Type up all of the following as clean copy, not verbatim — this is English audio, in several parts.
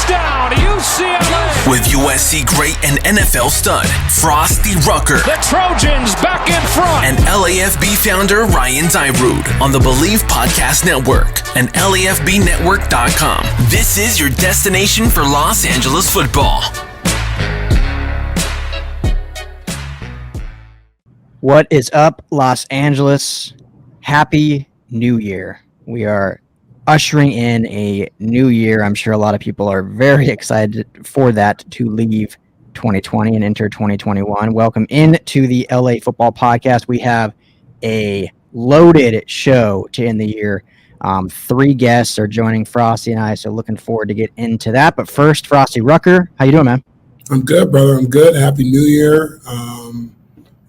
Touchdown, UCLA! With USC great and NFL stud, Frostee Rucker. The Trojans back in front. And LAFB founder Ryan Dyrud on the Believe Podcast Network and LAFBnetwork.com. This is your destination for Los Angeles football. What is up, Los Angeles? Happy New Year. We are ushering in a new year. I'm sure a lot of people are very excited for that to leave 2020 and enter 2021. Welcome into the LA Football Podcast. We have a loaded show to end the year. 3 guests are joining Frostee and I, so looking forward to get into that. But first, Frostee Rucker, how you doing, man? I'm good, brother. I'm good. Happy New Year.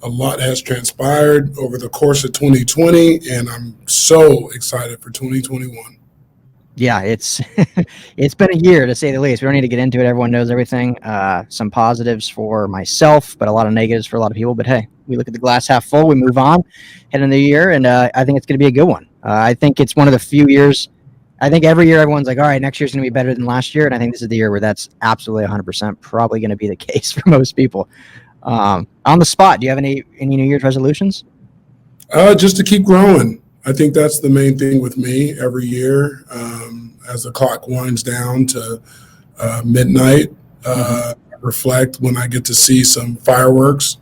A lot has transpired over the course of 2020, and I'm so excited for 2021. Yeah, it's been a year, to say the least. We don't need to get into it. Everyone knows everything. Some positives for myself, but a lot of negatives for a lot of people. But hey, we look at the glass half full. We move on, head into the year, and I think it's going to be a good one. I think it's one of the few years. I think every year everyone's like, all right, next year's going to be better than last year. And I think this is the year where that's absolutely 100% probably going to be the case for most people. On the spot, do you have any New Year's resolutions? Just to keep growing. I think that's the main thing with me every year. As the clock winds down to midnight, I reflect when I get to see some fireworks,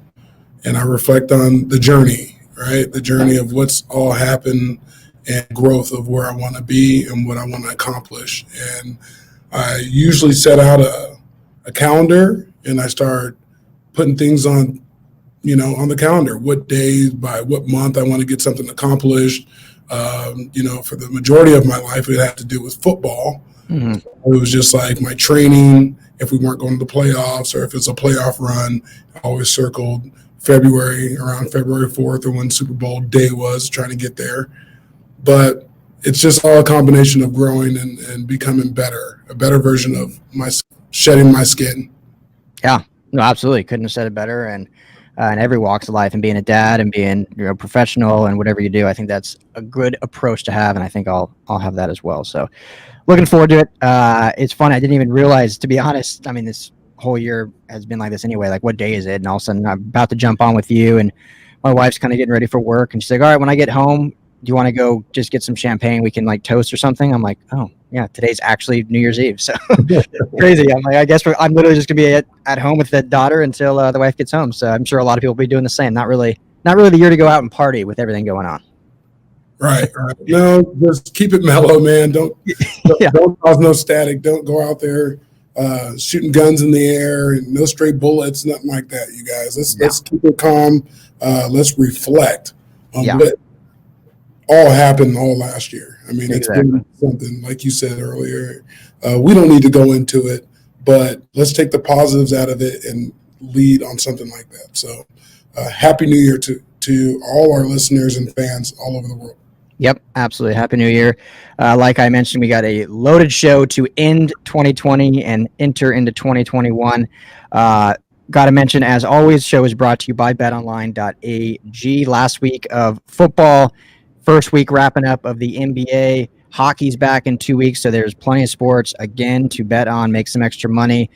and I reflect on the journey, right? The journey of what's all happened and growth of where I want to be and what I want to accomplish. And I usually set out a calendar, and I start putting things on the calendar, what days, by what month I want to get something accomplished. For the majority of my life, it had to do with football. Mm-hmm. It was just like my training. If we weren't going to the playoffs or if it's a playoff run, I always circled around February 4th or when Super Bowl day was, trying to get there. But it's just all a combination of growing and becoming better, a better version of myself, shedding my skin. Yeah, no, absolutely. Couldn't have said it better. And in every walks of life, and being a dad and being professional and whatever you do, I think that's a good approach to have, and I think I'll have that as well. So looking forward to it. It's fun. I didn't even realize, to be honest, I mean, this whole year has been like this anyway. Like, what day is it? And all of a sudden I'm about to jump on with you, and my wife's kind of getting ready for work, and she's like, all right, when I get home, do you want to go just get some champagne? We can like toast or something. I'm like, oh yeah, today's actually New Year's Eve. So crazy. I'm like, I guess I'm literally just gonna be at home with the daughter until the wife gets home. So I'm sure a lot of people will be doing the same. Not really the year to go out and party with everything going on. Right. No, just keep it mellow, man. Don't cause no static. Don't go out there shooting guns in the air and no stray bullets, nothing like that, you guys. Let's keep it calm. Let's reflect on what all happened all last year. I mean, It's been something, like you said earlier. We don't need to go into it, but let's take the positives out of it and lead on something like that. So Happy New Year to all our listeners and fans all over the world. Yep, absolutely. Happy New Year. Like I mentioned, we got a loaded show to end 2020 and enter into 2021. Got to mention, as always, show is brought to you by betonline.ag. Last week of football, first week wrapping up of the NBA. Hockey's back in 2 weeks, so there's plenty of sports, again, to bet on, make some extra money.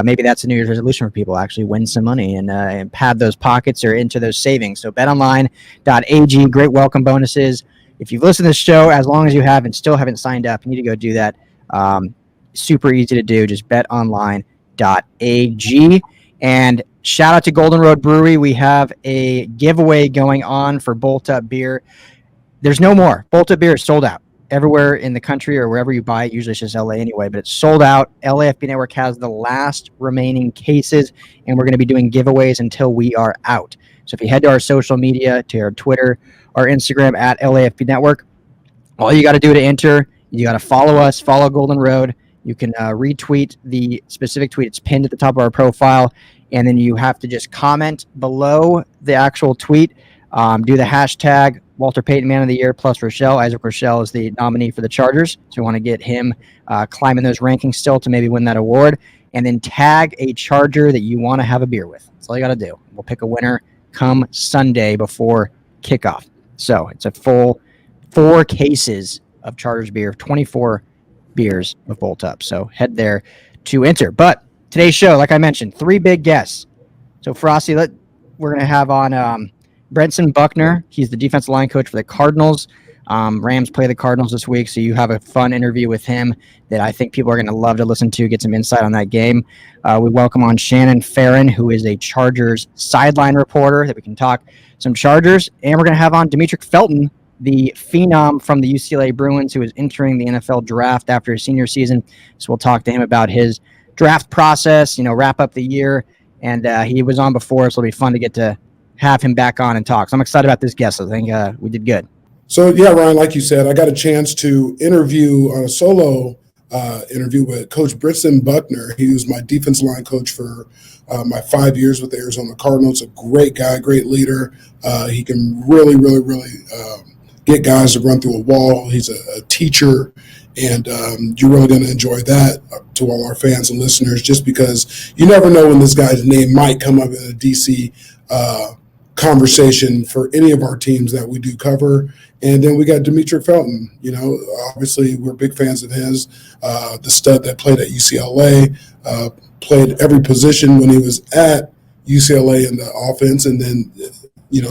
Maybe that's a New Year's resolution for people, actually win some money and pad those pockets or into those savings. So betonline.ag, great welcome bonuses. If you've listened to this show, as long as you have and still haven't signed up, you need to go do that. Super easy to do. Just betonline.ag. And shout out to Golden Road Brewery. We have a giveaway going on for Bolt Up Beer. There's no more. Bolt Up Beer is sold out everywhere in the country or wherever you buy it. Usually it's just LA anyway, but it's sold out. LAFB Network has the last remaining cases, and we're going to be doing giveaways until we are out. So if you head to our social media, to our Twitter, our Instagram at LAFB Network, all you got to do to enter, you got to follow us, follow Golden Road. You can retweet the specific tweet. It's pinned at the top of our profile, and then you have to just comment below the actual tweet. Do the hashtag Walter Payton Man of the Year plus Rochelle. Isaac Rochelle is the nominee for the Chargers, so we want to get him climbing those rankings still to maybe win that award. And then tag a Charger that you want to have a beer with. That's all you got to do. We'll pick a winner come Sunday before kickoff. So it's a full 4 cases of Chargers beer, 24 beers of Bolt Up. So head there to enter. But today's show, like I mentioned, 3 big guests. So Frostee, we're going to have on Brentson Buckner. He's the defensive line coach for the Cardinals. Rams play the Cardinals this week, so you have a fun interview with him that I think people are going to love to listen to, get some insight on that game. We welcome on Shannon Farren, who is a Chargers sideline reporter, that we can talk some Chargers. And we're going to have on Demetric Felton, the phenom from the UCLA Bruins, who is entering the NFL draft after his senior season. So we'll talk to him about his draft process, wrap up the year. And he was on before, so it'll be fun to get to have him back on and talk. So I'm excited about this guest. I think we did good. So, yeah, Ryan, like you said, I got a chance to interview on a solo interview with Coach Brentson Buckner. He was my defense line coach for my 5 years with the Arizona Cardinals. A great guy, great leader. He can really get guys to run through a wall. He's a teacher, and you're really going to enjoy that to all our fans and listeners, just because you never know when this guy's name might come up in a DC conversation for any of our teams that we do cover. And then we got Dmitri Felton. Obviously we're big fans of his, the stud that played at UCLA, played every position when he was at UCLA in the offense, and then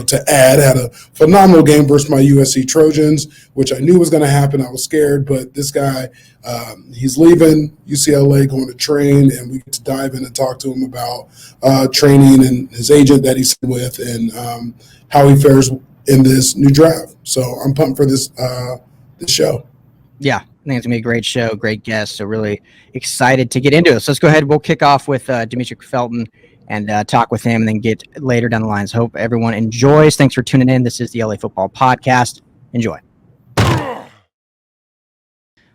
to add, had a phenomenal game versus my USC Trojans, which I knew was going to happen. I was scared, but this guy, he's leaving UCLA, going to train, and we get to dive in and talk to him about training and his agent that he's with, and how he fares in this new draft. So I'm pumped for this show. Yeah, I think it's going to be a great show, great guest. So really excited to get into it. So let's go ahead. We'll kick off with Dmitri Felton and talk with him, and then get later down the lines. Hope everyone enjoys. Thanks for tuning in. This is the LA Football Podcast. Enjoy. All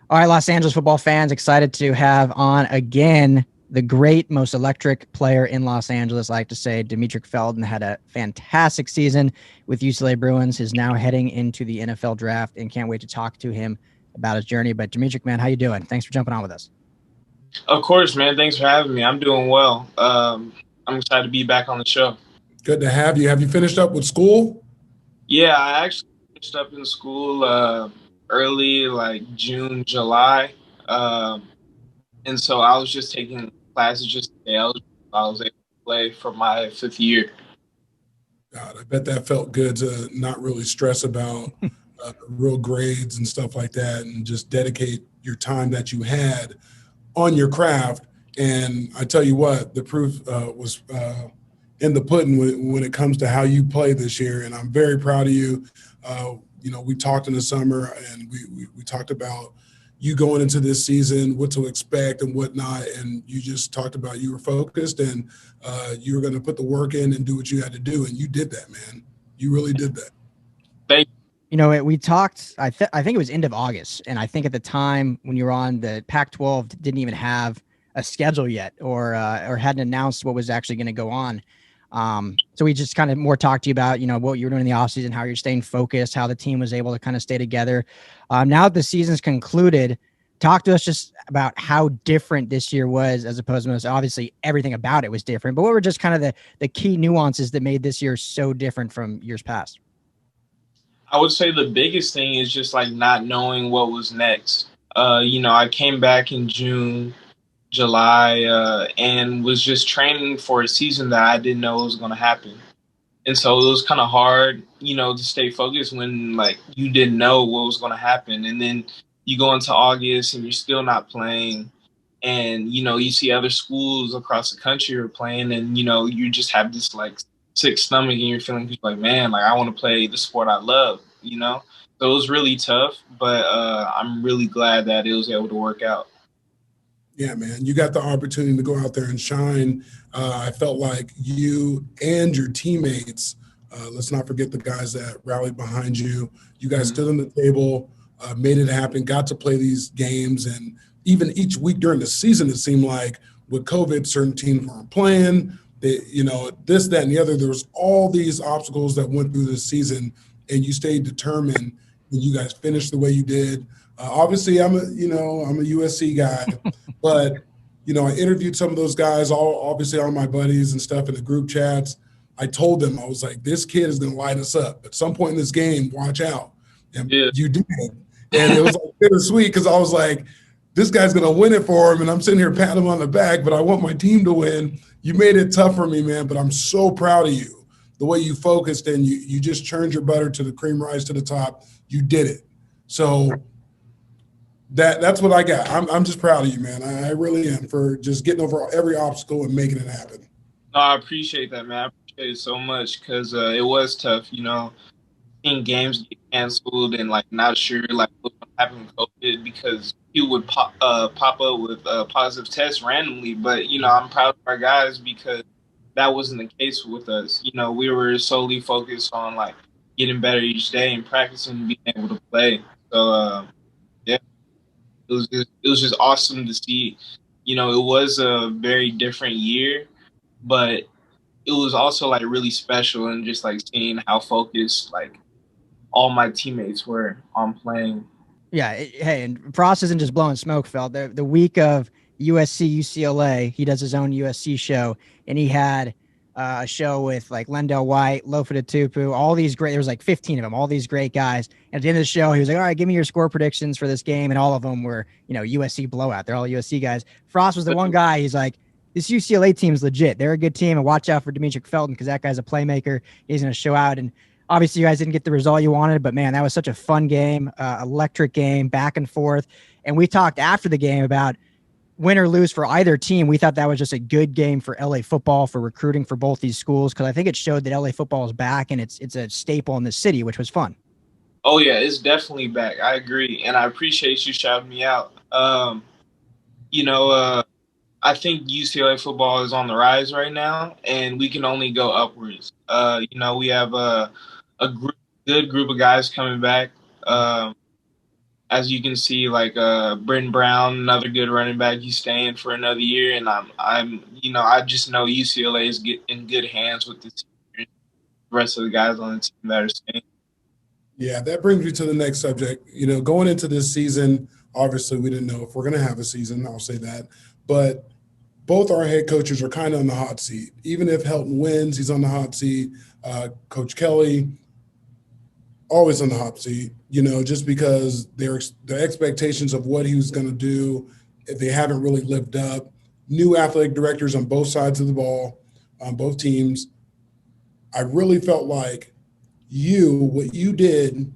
right, Los Angeles football fans, excited to have on again the great, most electric player in Los Angeles, I like to say. Dmitri Felton had a fantastic season with UCLA Bruins, is now heading into the NFL draft, and can't wait to talk to him about his journey. But Dmitri, man, how you doing? Thanks for jumping on with us. Of course, man. Thanks for having me. I'm doing well. I'm excited to be back on the show. Good to have you. Have you finished up with school? Yeah, I actually finished up in school early, like June, July. And so I was just taking classes just to stay eligible. I was able to play for my 5th year. God, I bet that felt good to not really stress about real grades and stuff like that, and just dedicate your time that you had on your craft. And I tell you what, the proof was in the pudding when it comes to how you play this year. And I'm very proud of you. We talked in the summer, and we talked about you going into this season, what to expect and whatnot. And you just talked about you were focused, and you were going to put the work in and do what you had to do. And you did that, man. You really did that. Thank you. We talked, I think it was end of August. And I think at the time when you were on, the Pac-12 didn't even have a schedule yet, or hadn't announced what was actually going to go on. So we just kind of more talked to you about, what you were doing in the offseason, how you're staying focused, how the team was able to kind of stay together. Now that the season's concluded, talk to us just about how different this year was, as opposed to most. Obviously everything about it was different, but what were just kind of the key nuances that made this year so different from years past? I would say the biggest thing is just like not knowing what was next. I came back in June, July, and was just training for a season that I didn't know was going to happen. And so it was kind of hard, to stay focused when like you didn't know what was going to happen. And then you go into August and you're still not playing. And, you see other schools across the country are playing, and, you just have this like sick stomach, and you're feeling like, man, like I want to play the sport I love, So it was really tough, but I'm really glad that it was able to work out. Yeah, man, you got the opportunity to go out there and shine. I felt like you and your teammates, let's not forget the guys that rallied behind you. You guys stood on the table, made it happen, got to play these games. And even each week during the season, it seemed like with COVID, certain teams weren't playing. This, that, and the other. There was all these obstacles that went through this season, and you stayed determined, and you guys finished the way you did. Obviously, I'm a USC guy, but I interviewed some of those guys, obviously all my buddies and stuff in the group chats. I told them, I was like, this kid is going to light us up at some point in this game. Watch out, and you did. And it was like bittersweet, because I was like, this guy's going to win it for him, and I'm sitting here patting him on the back, but I want my team to win. You made it tough for me, man, but I'm so proud of you. The way you focused and you just churned your butter to the cream rise to the top. You did it. So that's what I got. I'm just proud of you, man. I really am, for just getting over every obstacle and making it happen. No, I appreciate that, man. I appreciate it so much because it was tough, seeing games get canceled and not sure what would happen with COVID because people would pop up with positive tests randomly. But I'm proud of our guys because that wasn't the case with us. We were solely focused on getting better each day and practicing and being able to play. So yeah, it was just awesome to see. It was a very different year, but it was also really special and just seeing how focused all my teammates were on playing. Yeah, hey, and Frost isn't just blowing smoke, Felt. The week of USC UCLA, he does his own USC show, and he had a show with Lendell White, Lofa Tupu, all these great. There was 15 of them, all these great guys. And at the end of the show, he was like, "All right, give me your score predictions for this game," and all of them were USC blowout. They're all USC guys. Frost was the one guy. He's like, "This UCLA team's legit. They're a good team, and watch out for Demetric Felton because that guy's a playmaker. He's going to show out." And obviously, you guys didn't get the result you wanted, but man, that was such a fun game, electric game, back and forth. And we talked after the game about win or lose for either team. We thought that was just a good game for LA football, for recruiting for both these schools, because I think it showed that LA football is back and it's a staple in the city, which was fun. Oh yeah, it's definitely back. I agree, and I appreciate you shouting me out. I think UCLA football is on the rise right now, and we can only go upwards. We have a good group of guys coming back. As you can see, Britton Brown, another good running back, he's staying for another year, and I just know UCLA is in good hands with the rest of the guys on the team that are staying. Yeah, that brings me to the next subject. Going into this season, obviously we didn't know if we're going to have a season. I'll say that, but both our head coaches are kind of on the hot seat. Even if Helton wins, he's on the hot seat. Coach Kelly, always on the hot seat, just because the expectations of what he was going to do, they haven't really lived up. New athletic directors on both sides of the ball, on both teams. I really felt like what you did,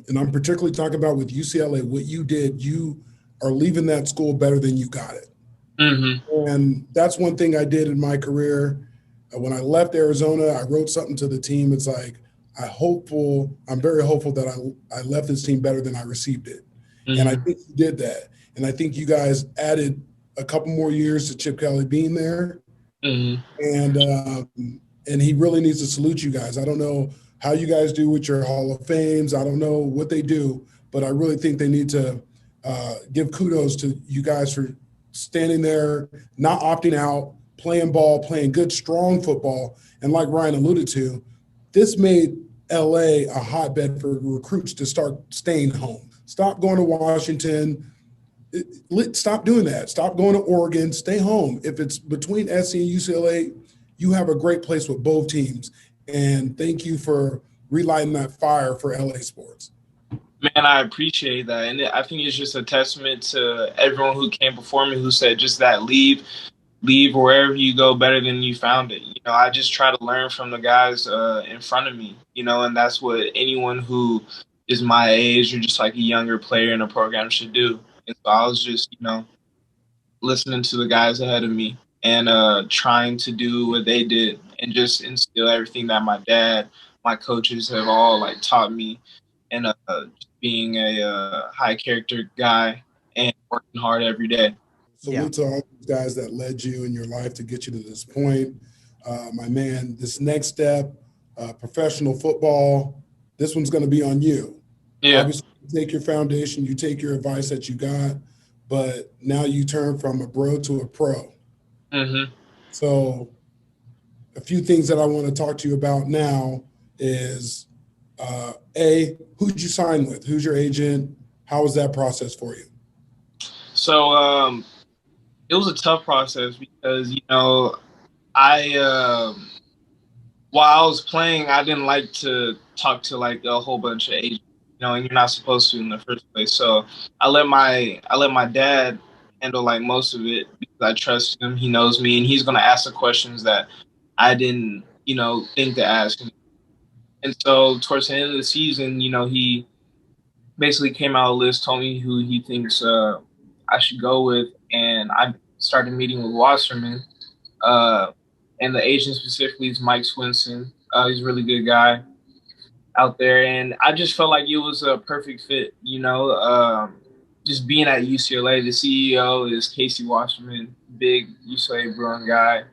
and I'm particularly talking about with UCLA, what you did, you are leaving that school better than you got it. Mm-hmm. And that's one thing I did in my career. When I left Arizona, I wrote something to the team. It's I'm very hopeful that I left this team better than I received it. Mm-hmm. And I think you did that. And I think you guys added a couple more years to Chip Kelly being there. Mm-hmm. And he really needs to salute you guys. I don't know how you guys do with your Hall of Fames. I don't know what they do, but I really think they need to give kudos to you guys for standing there, not opting out, playing ball, playing good, strong football. And like Ryan alluded to, this made LA a hotbed for recruits to start staying home. Stop going to Washington. Stop doing that. Stop going to Oregon. Stay home. If it's between SC and UCLA, you have a great place with both teams. And thank you for relighting that fire for LA sports. Man, I appreciate that. And I think it's just a testament to everyone who came before me who said just that leave wherever you go better than you found it. I just try to learn from the guys in front of me, and that's what anyone who is my age or just a younger player in a program should do. And so I was just, listening to the guys ahead of me and trying to do what they did and just instill everything that my dad, my coaches have all taught me, and being a high character guy and working hard every day. Salute to all these guys that led you in your life to get you to this point. My man, this next step, professional football, this one's going to be on you. Yeah. Obviously, you take your foundation, you take your advice that you got, but now you turn from a bro to a pro. Mm-hmm. So a few things that I want to talk to you about now is, who'd you sign with? Who's your agent? How was that process for you? So it was a tough process because, while I was playing, I didn't like to talk to a whole bunch of agents. and you're not supposed to in the first place. So I let my dad handle like most of it because I trust him. He knows me, and he's gonna ask the questions that I didn't, think to ask. And so towards the end of the season, he basically came out a list, told me who he thinks I should go with, and I started meeting with Wasserman. And the agent specifically is Mike Swinson. He's a really good guy out there, and I just felt like it was a perfect fit. Just being at UCLA, the CEO is Casey Wasserman, big UCLA Bruin guy,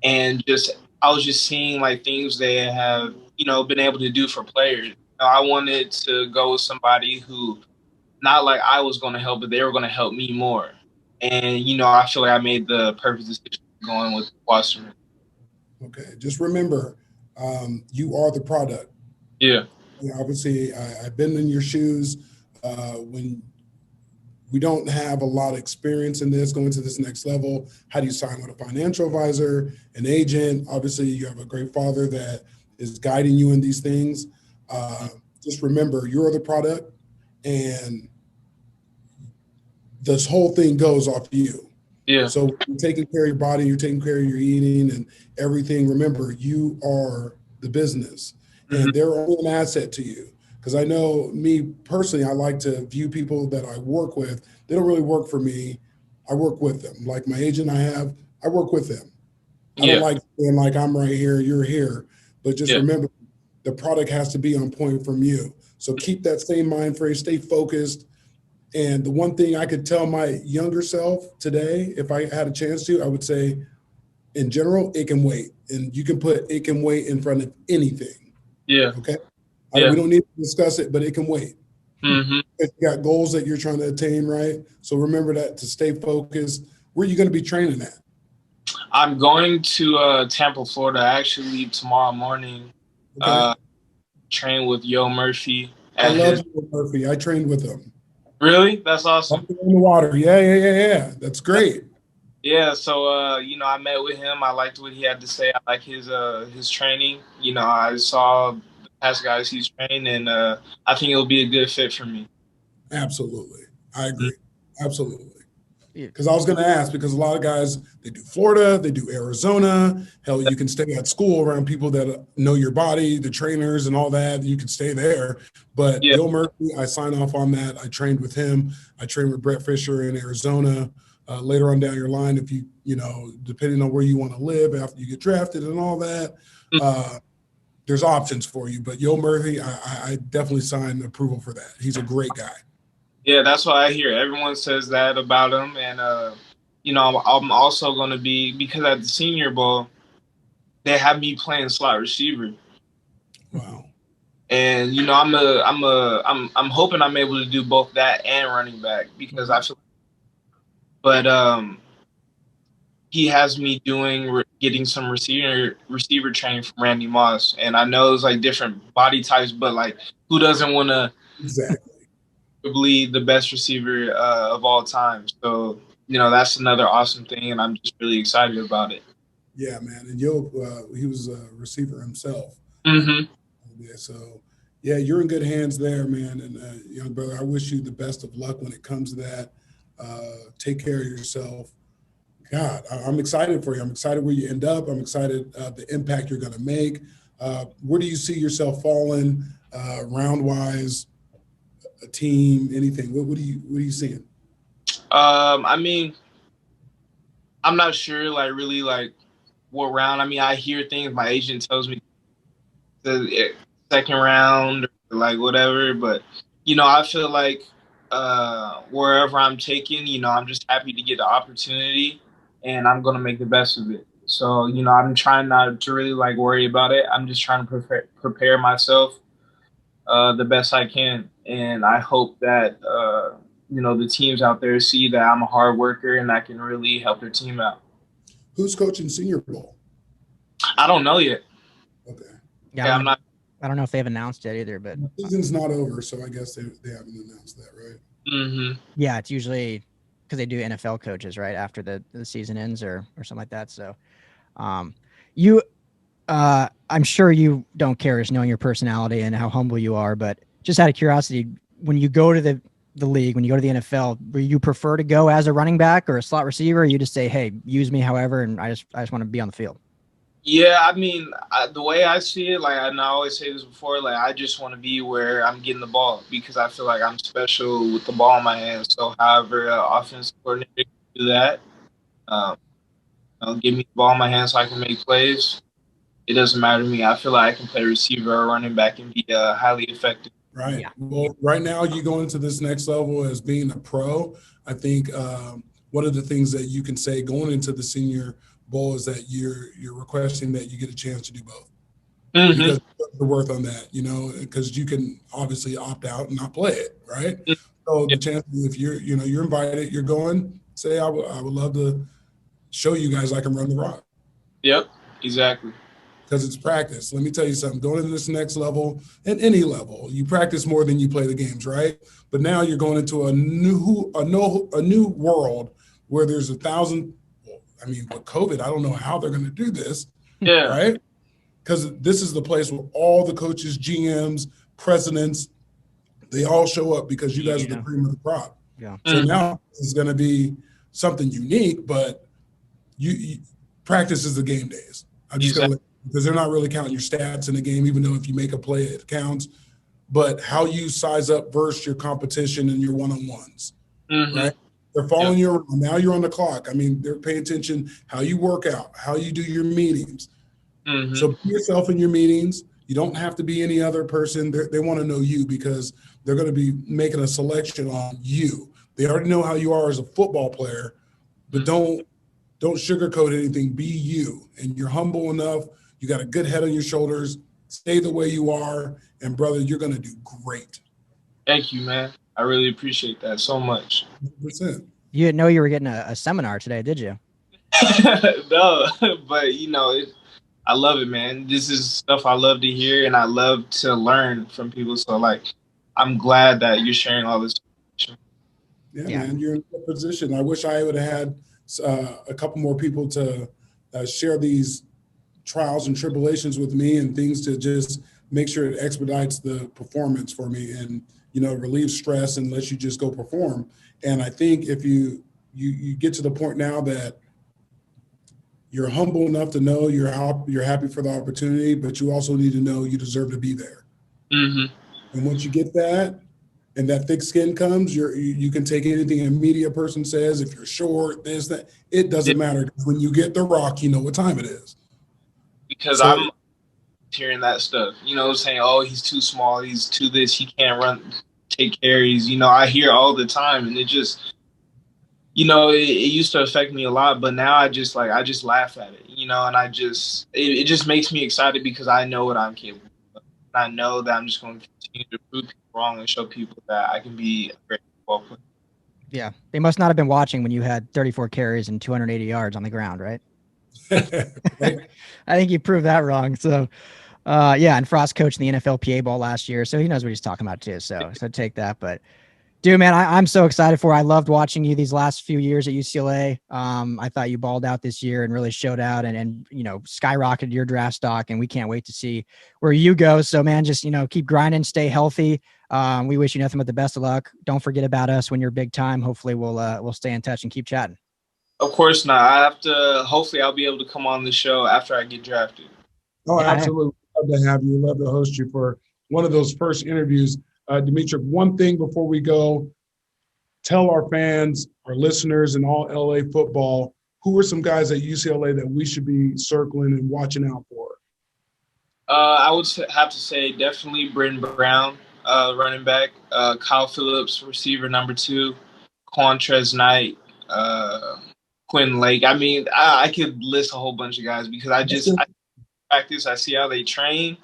and just I was just seeing like things they have been able to do for players. I wanted to go with somebody who not like I was going to help, but they were going to help me more. And I feel like I made the perfect decision going with Wasserman. Okay, just remember, you are the product. Yeah. Obviously, I've been in your shoes when we don't have a lot of experience in this, going to this next level. How do you sign with a financial advisor, an agent? Obviously, you have a great father that is guiding you in these things. Just remember, you're the product, and this whole thing goes off you. Yeah. So you're taking care of your body, you're taking care of your eating and everything. Remember, you are the business, and they're only an asset to you. Because I know me personally, I like to view people that I work with. They don't really work for me. I work with them. Like my agent I work with them. I don't like saying like I'm right here, you're here. But just remember, the product has to be on point from you. So keep that same mind frame, stay focused. And the one thing I could tell my younger self today, if I had a chance to, I would say, in general, it can wait. And you can put "it can wait" in front of anything. Yeah. Okay. We don't need to discuss it, but it can wait. If you got goals that you're trying to attain, right? So remember that to stay focused. Where are you going to be training at? I'm going to Tampa, Florida. I actually leave tomorrow morning. Okay. Train with Yo Murphy. I love Yo Murphy. I trained with him. Really? That's awesome. In the water. Yeah. That's great. Yeah, so I met with him. I liked what he had to say. I like his training. I saw the past guys he's trained, and I think it'll be a good fit for me. Absolutely. I agree. Absolutely. Because I was going to ask, because a lot of guys, they do Florida, they do Arizona. Hell, you can stay at school around people that know your body, the trainers and all that. You can stay there. But Bill Murphy, I sign off on that. I trained with him. I trained with Brett Fisher in Arizona. Later on down your line, if you depending on where you want to live after you get drafted and all that, there's options for you. But Yo Murphy, I definitely sign approval for that. He's a great guy. Yeah, that's what I hear. Everyone says that about him. And, I'm also going to be, because at the Senior Bowl, they have me playing slot receiver. Wow. And, I'm hoping I'm able to do both that and running back, because I feel but he has me getting some receiver training from Randy Moss. And I know it's like different body types, but like who doesn't want to probably the best receiver of all time. So, that's another awesome thing, and I'm just really excited about it. Yeah, man. And Yo, he was a receiver himself. Mm-hmm. Yeah, so, yeah, you're in good hands there, man. And, young brother, I wish you the best of luck when it comes to that. Take care of yourself. God, I'm excited for you. I'm excited where you end up. I'm excited the impact you're going to make. Where do you see yourself falling round-wise? A team, anything? What are you seeing? I mean, I'm not sure, like really, like what round. I mean, I hear things. My agent tells me the second round, or like whatever. But I feel like wherever I'm taken, I'm just happy to get the opportunity, and I'm gonna make the best of it. So I'm trying not to really like worry about it. I'm just trying to prepare myself the best I can. And I hope that, the teams out there see that I'm a hard worker and I can really help their team out. Who's coaching Senior Bowl? I don't know yet. Okay. Yeah, I don't know if they've announced it either, but the season's not over, so I guess they haven't announced that, right? Mm-hmm. Yeah, it's usually because they do NFL coaches right after the season ends or something like that. So I'm sure you don't care, as knowing your personality and how humble you are, but Just out of curiosity, when you go to the league, when you go to the NFL, do you prefer to go as a running back or a slot receiver? Or you just say, hey, use me however, and I just want to be on the field? Yeah, I mean, the way I see it, like, and I always say this before, like, I just want to be where I'm getting the ball because I feel like I'm special with the ball in my hands. So, however, offensive coordinator can do that, give me the ball in my hands so I can make plays. It doesn't matter to me. I feel like I can play receiver or running back and be highly effective. Right. Yeah. Well, right now you go into this next level as being a pro. I think one of the things that you can say going into the Senior Bowl is that you're requesting that you get a chance to do both. Mm-hmm. Because the worth on that, because you can obviously opt out and not play it, right? Mm-hmm. So the chance, if you're invited, you're going, say, I would love to show you guys I can run the rock. Yep, exactly. Because it's practice. Let me tell you something. Going to this next level, at any level, you practice more than you play the games, right? But now you're going into a new world where there's 1,000. I mean, with COVID, I don't know how they're going to do this, right? Because this is the place where all the coaches, GMs, presidents, they all show up because you guys are the cream of the crop. Yeah. So now it's going to be something unique, but you practice is the game days. Because they're not really counting your stats in the game, even though if you make a play, it counts. But how you size up versus your competition and your one-on-ones, right? They're following you around. Now you're on the clock. I mean, they're paying attention how you work out, how you do your meetings. So be yourself in your meetings. You don't have to be any other person. They want to know you because they're going to be making a selection on you. They already know how you are as a football player, but don't sugarcoat anything. Be you. And you're humble enough. You got a good head on your shoulders. Stay the way you are. And, brother, you're going to do great. Thank you, man. I really appreciate that so much. 100%. You didn't know you were getting a seminar today, did you? No, but, I love it, man. This is stuff I love to hear, and I love to learn from people. So, like, I'm glad that you're sharing all this. Yeah, man, you're in a good position. I wish I would have had a couple more people to share these trials and tribulations with me and things to just make sure it expedites the performance for me and, relieves stress and lets you just go perform. And I think if you get to the point now that you're humble enough to know you're happy for the opportunity, but you also need to know you deserve to be there. And once you get that and that thick skin comes, you can take anything a media person says. If you're short, this, that, it doesn't matter. When you get the rock, you know what time it is. Because I'm hearing that stuff, saying, oh, he's too small, he's too this, he can't run, take carries. I hear all the time, and it just, it used to affect me a lot, but now I just laugh at it, and it just makes me excited because I know what I'm capable of. And I know that I'm just going to continue to prove people wrong and show people that I can be a great football player. Yeah. They must not have been watching when you had 34 carries and 280 yards on the ground, right? I think you proved that wrong. So, and Frost coached the NFLPA ball last year, so he knows what he's talking about too. So take that. But, dude, man, I'm so excited for. I loved watching you these last few years at UCLA. I thought you balled out this year and really showed out and skyrocketed your draft stock. And we can't wait to see where you go. So, man, just keep grinding, stay healthy. We wish you nothing but the best of luck. Don't forget about us when you're big time. Hopefully, we'll stay in touch and keep chatting. Of course not. Hopefully I'll be able to come on the show after I get drafted. Oh, absolutely. Love to have you. Love to host you for one of those first interviews. Dimitri, one thing before we go, tell our fans, our listeners, and all LA football, who are some guys at UCLA that we should be circling and watching out for? I would have to say definitely Britton Brown, running back, Kyle Phillips, receiver number 2, Quantrez Knight, Quinn Lake. I mean, I could list a whole bunch of guys because I practice, I see how they train,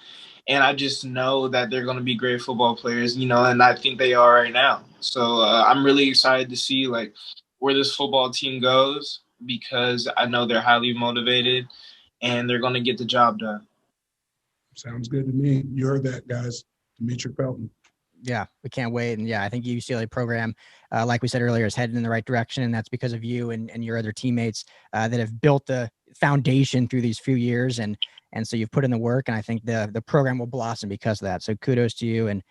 and I just know that they're going to be great football players, and I think they are right now. So I'm really excited to see where this football team goes because I know they're highly motivated and they're going to get the job done. Sounds good to me. You heard that, guys. Dmitri Felton. Yeah, we can't wait. And I think the UCLA program, like we said earlier, is headed in the right direction. And that's because of you and your other teammates that have built the foundation through these few years. And so you've put in the work, and I think the program will blossom because of that. So kudos to you. And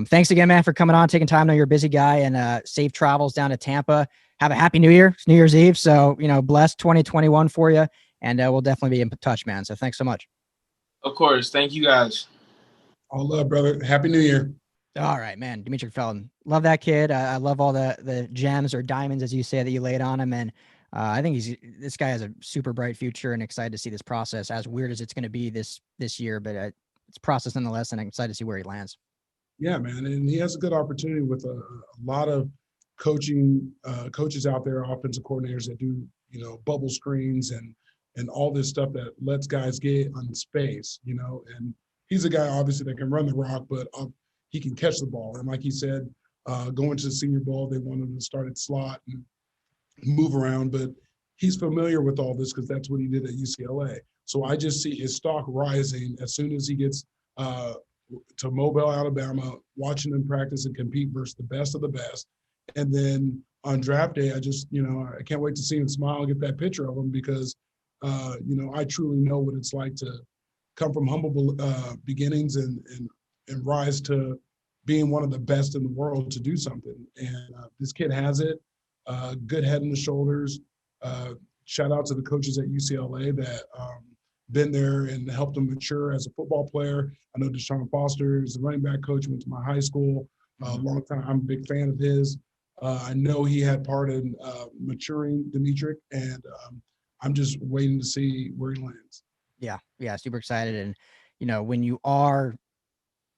Thanks again, man, for coming on, taking time. I know you're a busy guy, and safe travels down to Tampa. Have a happy New Year. It's New Year's Eve. So, blessed 2021 for you. And we'll definitely be in touch, man. So thanks so much. Of course. Thank you, guys. All love, brother. Happy New Year. All right, man. Dmitri Felton. Love that kid. I love all the gems or diamonds, as you say, that you laid on him. And I think this guy has a super bright future, and excited to see this process, as weird as it's going to be this year. But it's process nonetheless, and I'm excited to see where he lands. Yeah, man. And he has a good opportunity with a lot of coaches out there, offensive coordinators that do, bubble screens and all this stuff that lets guys get on space, and he's a guy obviously that can run the rock, but he can catch the ball. And like he said, going to the Senior Bowl, they want him to start at slot and move around, but he's familiar with all this because that's what he did at UCLA. So I just see his stock rising as soon as he gets to Mobile, Alabama, watching him practice and compete versus the best of the best. And then on draft day, I just, I can't wait to see him smile and get that picture of him because, I truly know what it's like to come from humble beginnings and rise to being one of the best in the world to do something. And this kid has it, good head and the shoulders. Shout out to the coaches at UCLA that been there and helped him mature as a football player. I know Deshaun Foster is the running back coach, went to my high school a long time. I'm a big fan of his. I know he had part in maturing Demetric, and I'm just waiting to see where he lands. Yeah, super excited. And, when you are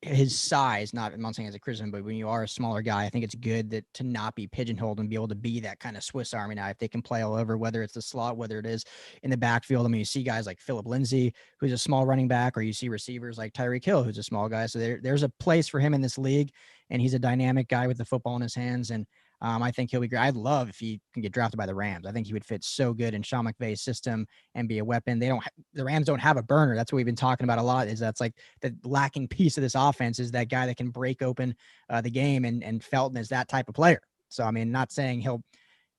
his size, I'm not saying as a criticism, but when you are a smaller guy, I think it's good to not be pigeonholed and be able to be that kind of Swiss Army knife. They can play all over, whether it's the slot, whether it is in the backfield. I mean, you see guys like Phillip Lindsay, who's a small running back, or you see receivers like Tyreek Hill, who's a small guy. So there's a place for him in this league, and he's a dynamic guy with the football in his hands. And I think he'll be great. I'd love if he can get drafted by the Rams. I think he would fit so good in Sean McVay's system and be a weapon. The Rams don't have a burner. That's what we've been talking about a lot, is that's like the lacking piece of this offense is that guy that can break open the game. And Felton is that type of player. So, I mean, not saying he'll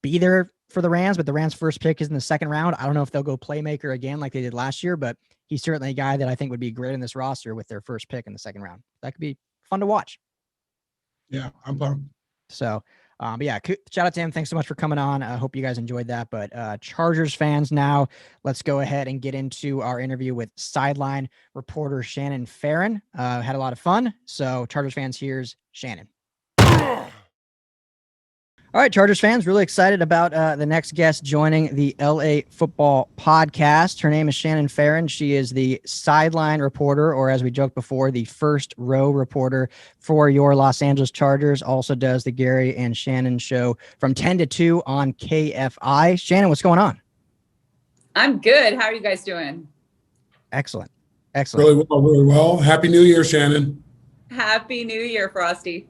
be there for the Rams, but the Rams' first pick is in the second round. I don't know if they'll go playmaker again like they did last year, but he's certainly a guy that I think would be great in this roster with their first pick in the second round. That could be fun to watch. Yeah, I'm pumped. So, but yeah, shout out to him. Thanks so much for coming on. I hope you guys enjoyed that. But Chargers fans, now let's go ahead and get into our interview with sideline reporter Shannon Farren. Had a lot of fun. So Chargers fans, here's Shannon. All right, Chargers fans, really excited about the next guest joining the LA Football Podcast. Her name is Shannon Farren. She is the sideline reporter, or as we joked before, the first row reporter for your Los Angeles Chargers. Also does the Gary and Shannon show from 10 to 2 on KFI. Shannon, what's going on? I'm good. How are you guys doing? Excellent. Really well. Happy New Year, Shannon. Happy New Year, Frostee.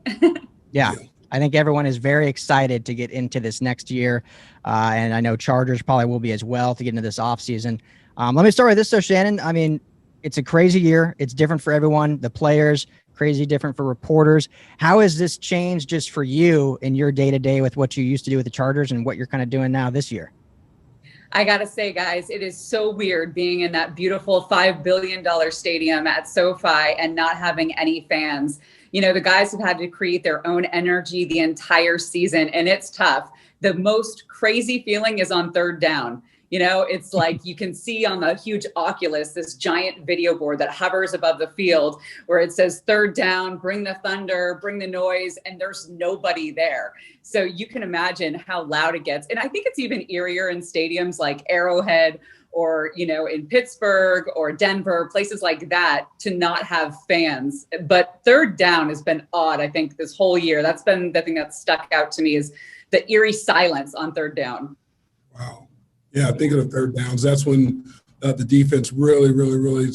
Yeah. I think everyone is very excited to get into this next year. And I know Chargers probably will be as well to get into this offseason. Let me start with this, though, Shannon. I mean, it's a crazy year. It's different for everyone. The players, crazy different for reporters. How has this changed just for you in your day-to-day with what you used to do with the Chargers and what you're kind of doing now this year? I got to say, guys, it is so weird being in that beautiful $5 billion stadium at SoFi and not having any fans. The guys have had to create their own energy the entire season, and it's tough. The most crazy feeling is on third down. It's like you can see on the huge Oculus, this giant video board that hovers above the field where it says third down, bring the thunder, bring the noise, and there's nobody there. So you can imagine how loud it gets. And I think it's even eerier in stadiums like Arrowhead or, in Pittsburgh or Denver, places like that, to not have fans. But third down has been odd, I think, this whole year. That's been the thing that stuck out to me, is the eerie silence on third down. Wow. Yeah, thinking of third downs, that's when the defense really, really, really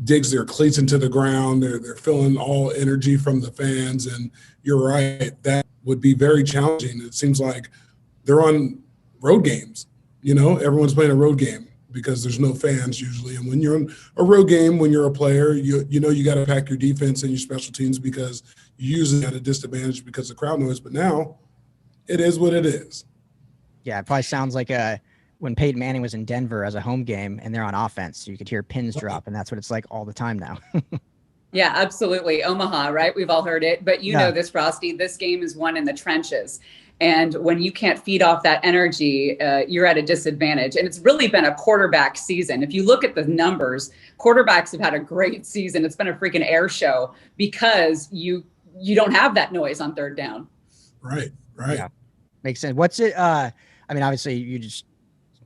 digs their cleats into the ground. They're feeling all energy from the fans. And you're right, that would be very challenging. It seems like they're on road games. Everyone's playing a road game because there's no fans usually. And when you're on a road game, when you're a player, you got to pack your defense and your special teams because you're usually at a disadvantage because of crowd noise. But now it is what it is. Yeah, it probably sounds like when Peyton Manning was in Denver as a home game and they're on offense, so you could hear pins drop, and that's what it's like all the time now. Yeah, absolutely. Omaha, right? We've all heard it, but you Yeah. know this, Frosty, this game is won in the trenches. And when you can't feed off that energy, you're at a disadvantage. And it's really been a quarterback season. If you look at the numbers, quarterbacks have had a great season. It's been a freaking air show because you don't have that noise on third down. Right. Yeah. Makes sense. What's it? I mean, obviously you just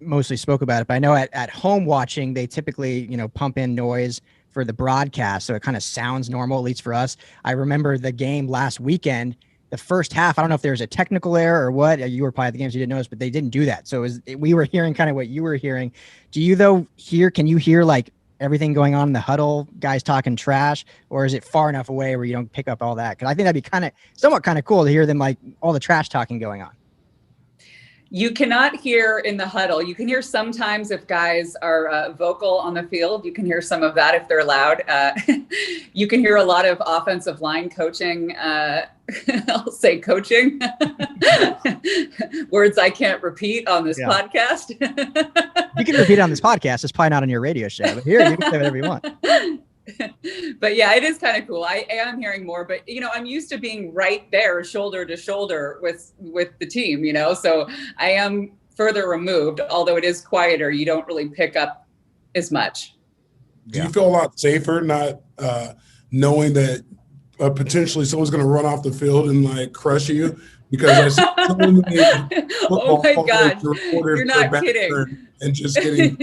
mostly spoke about it, but I know at home watching, they typically, pump in noise for the broadcast. So it kind of sounds normal, at least for us. I remember the game last weekend, the first half, I don't know if there was a technical error or what. You were probably at the games, you didn't notice, but they didn't do that. So we were hearing kind of what you were hearing. Can you hear like everything going on in the huddle, guys talking trash, or is it far enough away where you don't pick up all that? Cause I think that'd be somewhat cool to hear them, like all the trash talking going on. You cannot hear in the huddle. You can hear sometimes if guys are vocal on the field. You can hear some of that if they're loud. You can hear a lot of offensive line coaching. I'll say coaching. Words I can't repeat on this podcast. You can repeat it on this podcast. It's probably not on your radio show, but here you can say whatever you want. But yeah, it is kind of cool. I am hearing more, but I'm used to being right there, shoulder to shoulder with the team, so I am further removed, although it is quieter. You don't really pick up as much. Do you feel a lot safer not knowing that potentially someone's going to run off the field and like crush you? Because I see so many oh my God, you're not kidding. And just getting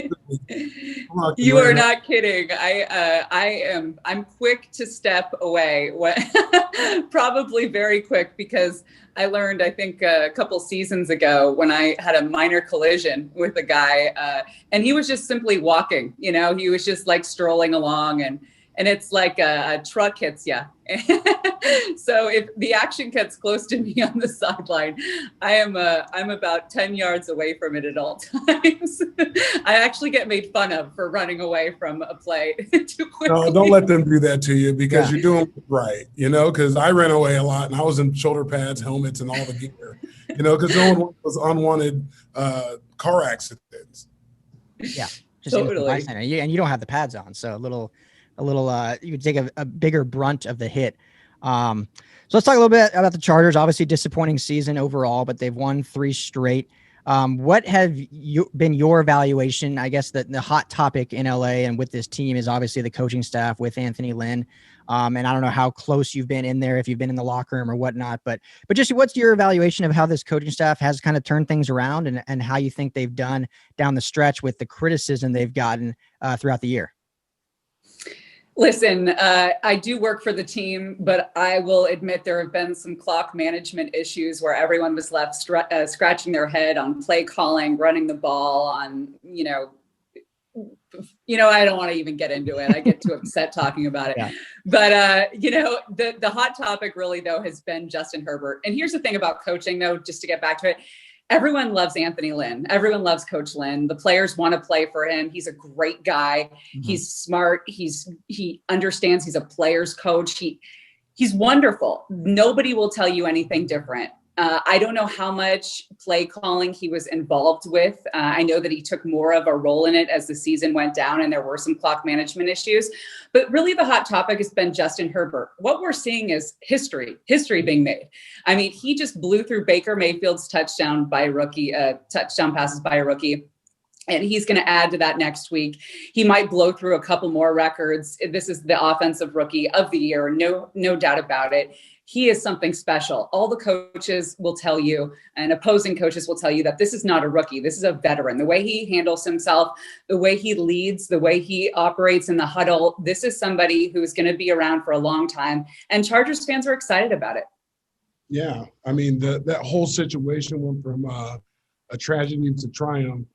you are not kidding. I'm quick to step away, probably very quick, because I learned, I think a couple seasons ago when I had a minor collision with a guy and he was just simply walking, he was just like strolling along and it's like a truck hits you. So if the action gets close to me on the sideline, I'm about 10 yards away from it at all times. I actually get made fun of for running away from a play too quickly. No, don't let them do that to you because you're doing it right, because I ran away a lot and I was in shoulder pads, helmets, and all the gear, because no one was unwanted car accidents. Yeah, just totally. And you don't have the pads on, so a little you would take a bigger brunt of the hit. So let's talk a little bit about the Chargers. Obviously disappointing season overall, but they've won 3 straight. What have been your evaluation? I guess the hot topic in LA and with this team is obviously the coaching staff with Anthony Lynn. And I don't know how close you've been in there, if you've been in the locker room or whatnot, but just what's your evaluation of how this coaching staff has kind of turned things around and how you think they've done down the stretch with the criticism they've gotten throughout the year? Listen, I do work for the team, but I will admit there have been some clock management issues where everyone was left scratching their head on play calling, running the ball, on, I don't want to even get into it. I get too upset talking about it. Yeah. But, the hot topic really, though, has been Justin Herbert. And here's the thing about coaching, though, just to get back to it. Everyone loves Anthony Lynn. Everyone loves Coach Lynn. The players want to play for him. He's a great guy. Mm-hmm. He's smart. He understands. He's a player's coach. He's wonderful. Nobody will tell you anything different. I don't know how much play calling he was involved with. I know that he took more of a role in it as the season went down and there were some clock management issues. But really the hot topic has been Justin Herbert. What we're seeing is history being made. I mean, he just blew through Baker Mayfield's touchdown passes by a rookie. And he's going to add to that next week. He might blow through a couple more records. This is the offensive rookie of the year. No doubt about it. He is something special. All the coaches will tell you, and opposing coaches will tell you, that this is not a rookie. This is a veteran. The way he handles himself, the way he leads, the way he operates in the huddle, this is somebody who's going to be around for a long time. And Chargers fans are excited about it. Yeah. I mean, that whole situation went from a tragedy to triumph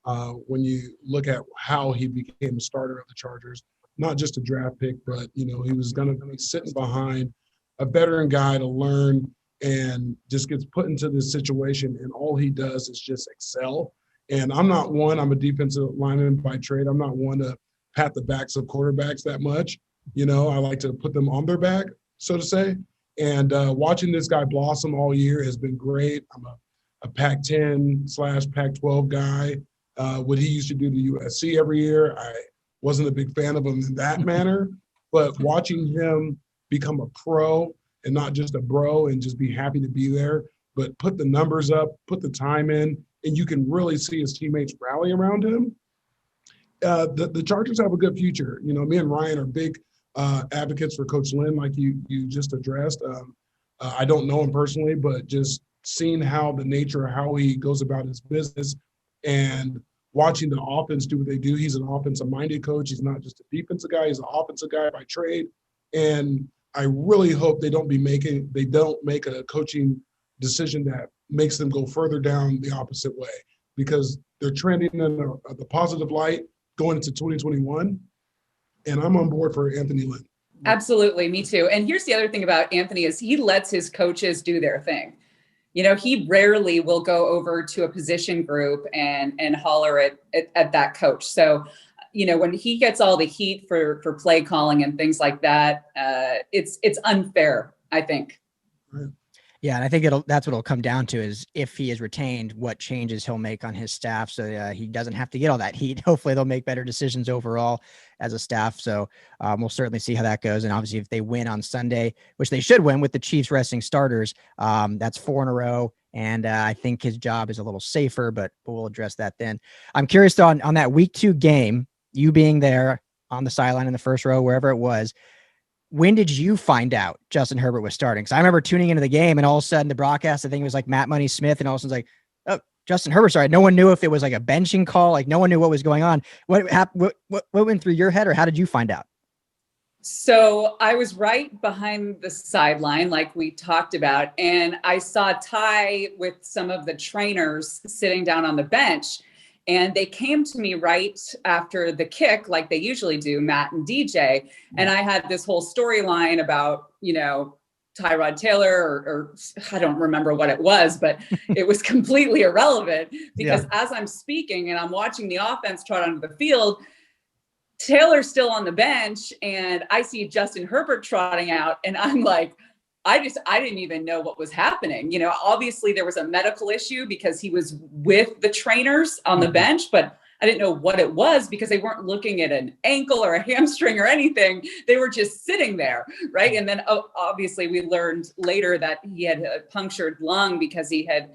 when you look at how he became a starter of the Chargers. Not just a draft pick, but, he was going to be sitting behind a veteran guy to learn and just gets put into this situation, and all he does is just excel. And I'm a defensive lineman by trade. I'm not one to pat the backs of quarterbacks that much. I like to put them on their back, so to say. And watching this guy blossom all year has been great. I'm a Pac-10/Pac-12 guy. What he used to do to USC every year, I wasn't a big fan of him in that manner. but watching him become a pro and not just a bro and just be happy to be there, but put the numbers up, put the time in, and you can really see his teammates rally around him. The Chargers have a good future. You know, me and Ryan are big advocates for Coach Lynn, like you just addressed. I don't know him personally, but just seeing how the nature of how he goes about his business and watching the offense do what they do. He's an offensive-minded coach. He's not just a defensive guy. He's an offensive guy by trade. And I really hope they don't make a coaching decision that makes them go further down the opposite way, because they're trending in the positive light going into 2021. And I'm on board for Anthony Lynn. Absolutely. Me too. And here's the other thing about Anthony is he lets his coaches do their thing. You know, he rarely will go over to a position group and holler at that coach. So, you know, when he gets all the heat for play calling and things like that, it's unfair, I think. Right. Yeah, and I think that's what it'll come down to is if he is retained, what changes he'll make on his staff so he doesn't have to get all that heat. Hopefully they'll make better decisions overall as a staff. So we'll certainly see how that goes. And obviously if they win on Sunday, which they should win with the Chiefs resting starters, that's 4 in a row. And I think his job is a little safer, but we'll address that then. I'm curious though, on that week 2 game, you being there on the sideline in the first row, wherever it was, when did you find out Justin Herbert was starting? Because I remember tuning into the game and all of a sudden the broadcast, I think it was like Matt Money Smith, and all of a sudden it's like, oh, Justin Herbert started. No one knew if it was like a benching call. Like no one knew what was going on. What happened? What went through your head, or how did you find out? So I was right behind the sideline, like we talked about, and I saw Ty with some of the trainers sitting down on the bench. And they came to me right after the kick, like they usually do, Matt and DJ. And I had this whole storyline about, you know, Tyrod Taylor or I don't remember what it was, but it was completely irrelevant because as I'm speaking and I'm watching the offense trot onto the field, Taylor's still on the bench and I see Justin Herbert trotting out and I'm like, I didn't even know what was happening. You know, obviously there was a medical issue because he was with the trainers on the bench, but I didn't know what it was because they weren't looking at an ankle or a hamstring or anything. They were just sitting there. Right. And then obviously we learned later that he had a punctured lung because he had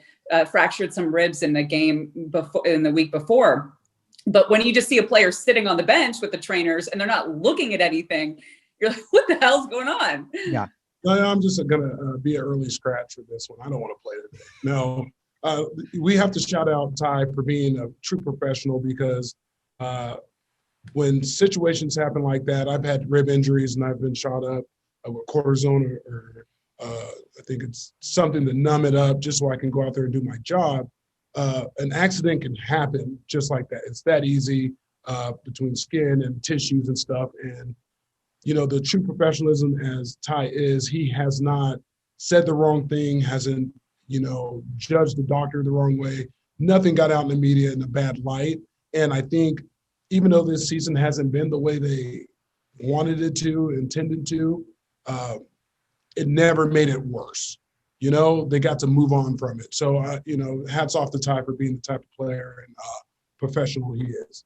fractured some ribs in the game before, in the week before. But when you just see a player sitting on the bench with the trainers and they're not looking at anything, you're like, what the hell's going on? Yeah. No, I'm just going to be an early scratch for this one. I don't want to play today. No, we have to shout out Ty for being a true professional because when situations happen like that, I've had rib injuries and I've been shot up with cortisone or I think it's something to numb it up just so I can go out there and do my job. An accident can happen just like that. It's that easy between skin and tissues and stuff. And you know, the true professionalism as Ty is, he has not said the wrong thing, hasn't, you know, judged the doctor the wrong way. Nothing got out in the media in a bad light. And I think even though this season hasn't been the way they wanted it to, intended to, it never made it worse. You know, they got to move on from it. So, you know, hats off to Ty for being the type of player and professional he is.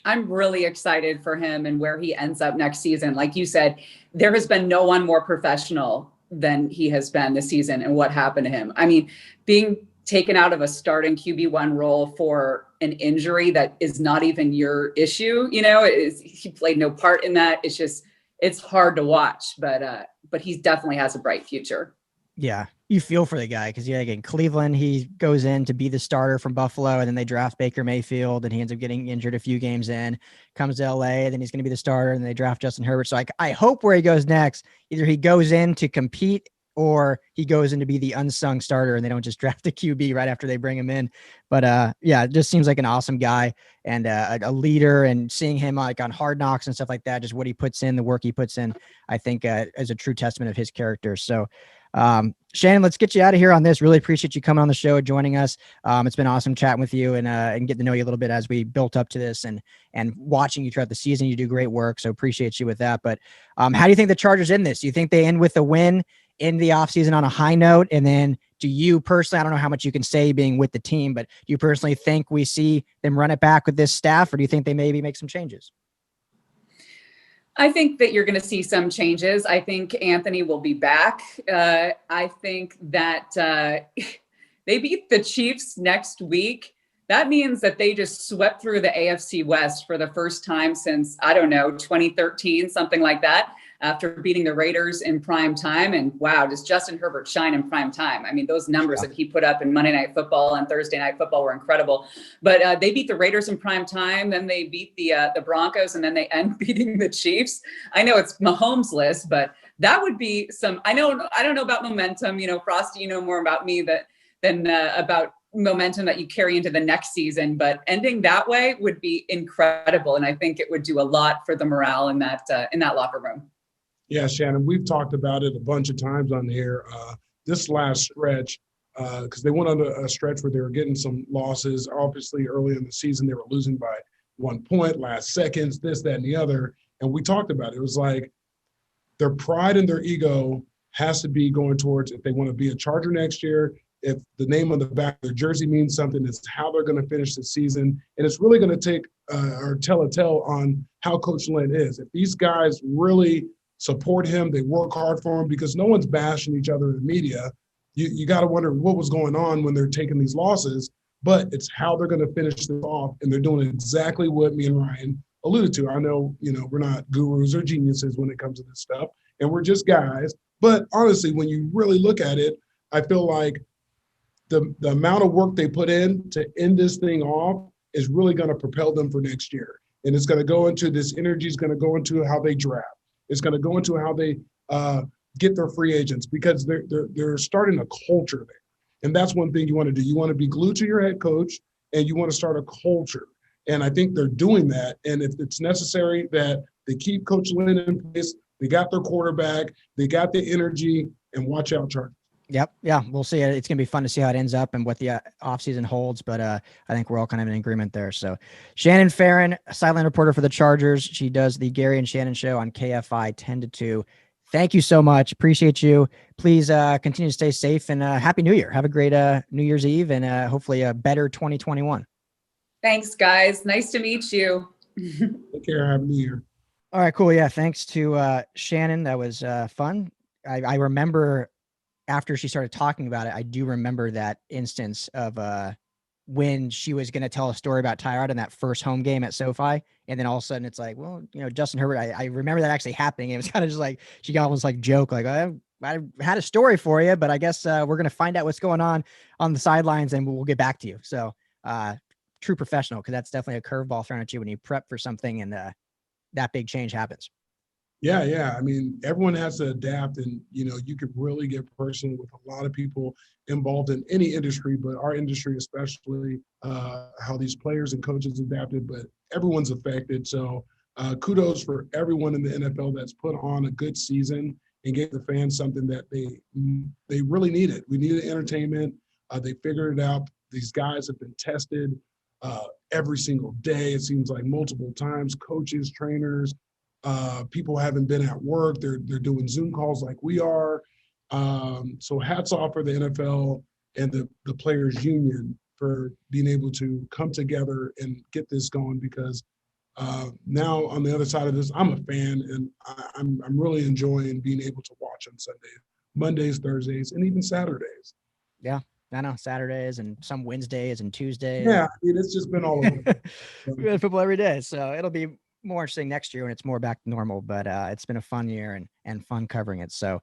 I'm really excited for him and where he ends up next season. Like you said, there has been no one more professional than he has been this season and what happened to him. I mean, being taken out of a starting QB1 role for an injury that is not even your issue, you know, he played no part in that. It's just, it's hard to watch, but he definitely has a bright future. Yeah, you feel for the guy because in Cleveland, he goes in to be the starter from Buffalo, and then they draft Baker Mayfield, and he ends up getting injured a few games in, comes to LA, and then he's going to be the starter, and they draft Justin Herbert. So I hope where he goes next, either he goes in to compete or he goes in to be the unsung starter, and they don't just draft a QB right after they bring him in. But yeah, it just seems like an awesome guy and a leader, and seeing him like on Hard Knocks and stuff like that, just what he puts in, the work he puts in, I think is a true testament of his character. So Shannon, let's get you out of here on this. Really appreciate you coming on the show, joining us. It's been awesome chatting with you and getting to know you a little bit as we built up to this and watching you throughout the season. You do great work. So appreciate you with that. But how do you think the Chargers end this? Do you think they end with a win in the offseason on a high note? And then do you personally, I don't know how much you can say being with the team, but do you personally think we see them run it back with this staff, or do you think they maybe make some changes? I think that you're going to see some changes. I think Anthony will be back. I think that they beat the Chiefs next week. That means that they just swept through the AFC West for the first time since, I don't know, 2013, something like that, after beating the Raiders in prime time. And wow, does Justin Herbert shine in prime time? I mean, those numbers that he put up in Monday Night Football and Thursday Night Football were incredible. But they beat the Raiders in prime time, then they beat the Broncos, and then they end beating the Chiefs. I know it's Mahomes' list, but that would be some. I don't know about momentum. You know, Frostee, you know more about me than about momentum that you carry into the next season, but ending that way would be incredible, and I think it would do a lot for the morale in that locker room. Yeah, Shannon, we've talked about it a bunch of times on here. This last stretch, because they went on a stretch where they were getting some losses. Obviously, early in the season, they were losing by 1 point, last seconds, this, that, and the other. And we talked about it. It was like their pride and their ego has to be going towards, if they want to be a Charger next year, if the name on the back of their jersey means something, it's how they're going to finish the season. And it's really going to take or tell a tale on how Coach Lynn is. If these guys really support him, they work hard for him, because no one's bashing each other in the media. You got to wonder what was going on when they're taking these losses, but it's how they're going to finish this off. And they're doing exactly what me and Ryan alluded to. I know, we're not gurus or geniuses when it comes to this stuff, and we're just guys. But honestly, when you really look at it, I feel like the amount of work they put in to end this thing off is really going to propel them for next year. And it's going to go into this energy, is going to go into how they draft. It's going to go into how they get their free agents, because they're starting a culture there. And that's one thing you want to do. You want to be glued to your head coach, and you want to start a culture. And I think they're doing that. And if it's necessary that they keep Coach Lynn in place, they got their quarterback, they got the energy, and watch out, Chargers. Yep. Yeah. We'll see. It's going to be fun to see how it ends up and what the offseason holds. But I think we're all kind of in agreement there. So Shannon Farren, sideline reporter for the Chargers. She does the Gary and Shannon show on KFI 10 to 2. Thank you so much. Appreciate you. Please continue to stay safe, and Happy New Year. Have a great New Year's Eve, and hopefully a better 2021. Thanks, guys. Nice to meet you. Take care. Happy New Year. All right, cool. Yeah. Thanks to Shannon. That was fun. I remember after she started talking about it, I do remember that instance of when she was going to tell a story about Dyrud in that first home game at SoFi. And then all of a sudden it's like, well, Justin Herbert, I remember that actually happening. It was kind of just like, she almost like joke, like, I had a story for you, but I guess we're going to find out what's going on the sidelines, and we'll get back to you. So true professional, because that's definitely a curveball thrown at you when you prep for something and that big change happens. Yeah. I mean, everyone has to adapt, and, you could really get personal with a lot of people involved in any industry, but our industry especially, how these players and coaches adapted, but everyone's affected. So kudos for everyone in the NFL that's put on a good season and gave the fans something that they really needed. We needed entertainment. They figured it out. These guys have been tested every single day. It seems like multiple times, coaches, trainers, people haven't been at work. They're doing Zoom calls like we are. So hats off for the NFL and the players union for being able to come together and get this going, because now on the other side of this, I'm a fan, and I'm really enjoying being able to watch on Sundays, Mondays, Thursdays, and even Saturdays. Yeah. I know, Saturdays and some Wednesdays and Tuesdays. Yeah, it's just been all over. We had football every day, so it'll be more interesting next year when it's more back to normal. But it's been a fun year and fun covering it. So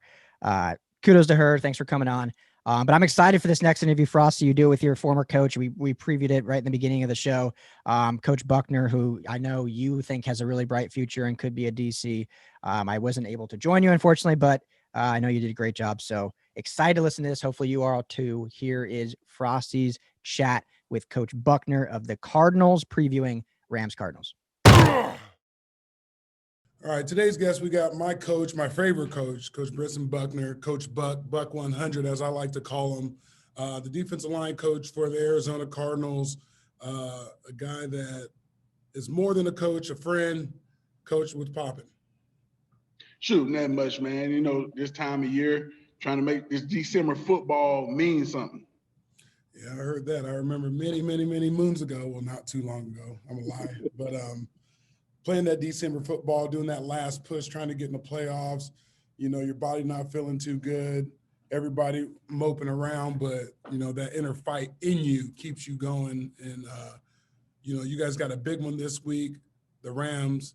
kudos to her. Thanks for coming on. But I'm excited for this next interview, Frosty. You do it with your former coach. We previewed it right in the beginning of the show. Coach Buckner, who I know you think has a really bright future and could be a DC. I wasn't able to join you, unfortunately, but I know you did a great job. So excited to listen to this. Hopefully you are all too. Here is Frostee's chat with Coach Buckner of the Cardinals, previewing Rams Cardinals. All right, today's guest, we got my coach, my favorite coach, Coach Brentson Buckner, Coach Buck 100, as I like to call him, the defensive line coach for the Arizona Cardinals, a guy that is more than a coach, a friend. Coach, what's popping? Shooting that much, man. This time of year, trying to make this December football mean something. Yeah, I heard that. I remember many, many, many moons ago. Well, not too long ago. I'm a liar. But playing that December football, doing that last push, trying to get in the playoffs, your body not feeling too good, everybody moping around, but, that inner fight in you keeps you going. And, you guys got a big one this week, the Rams.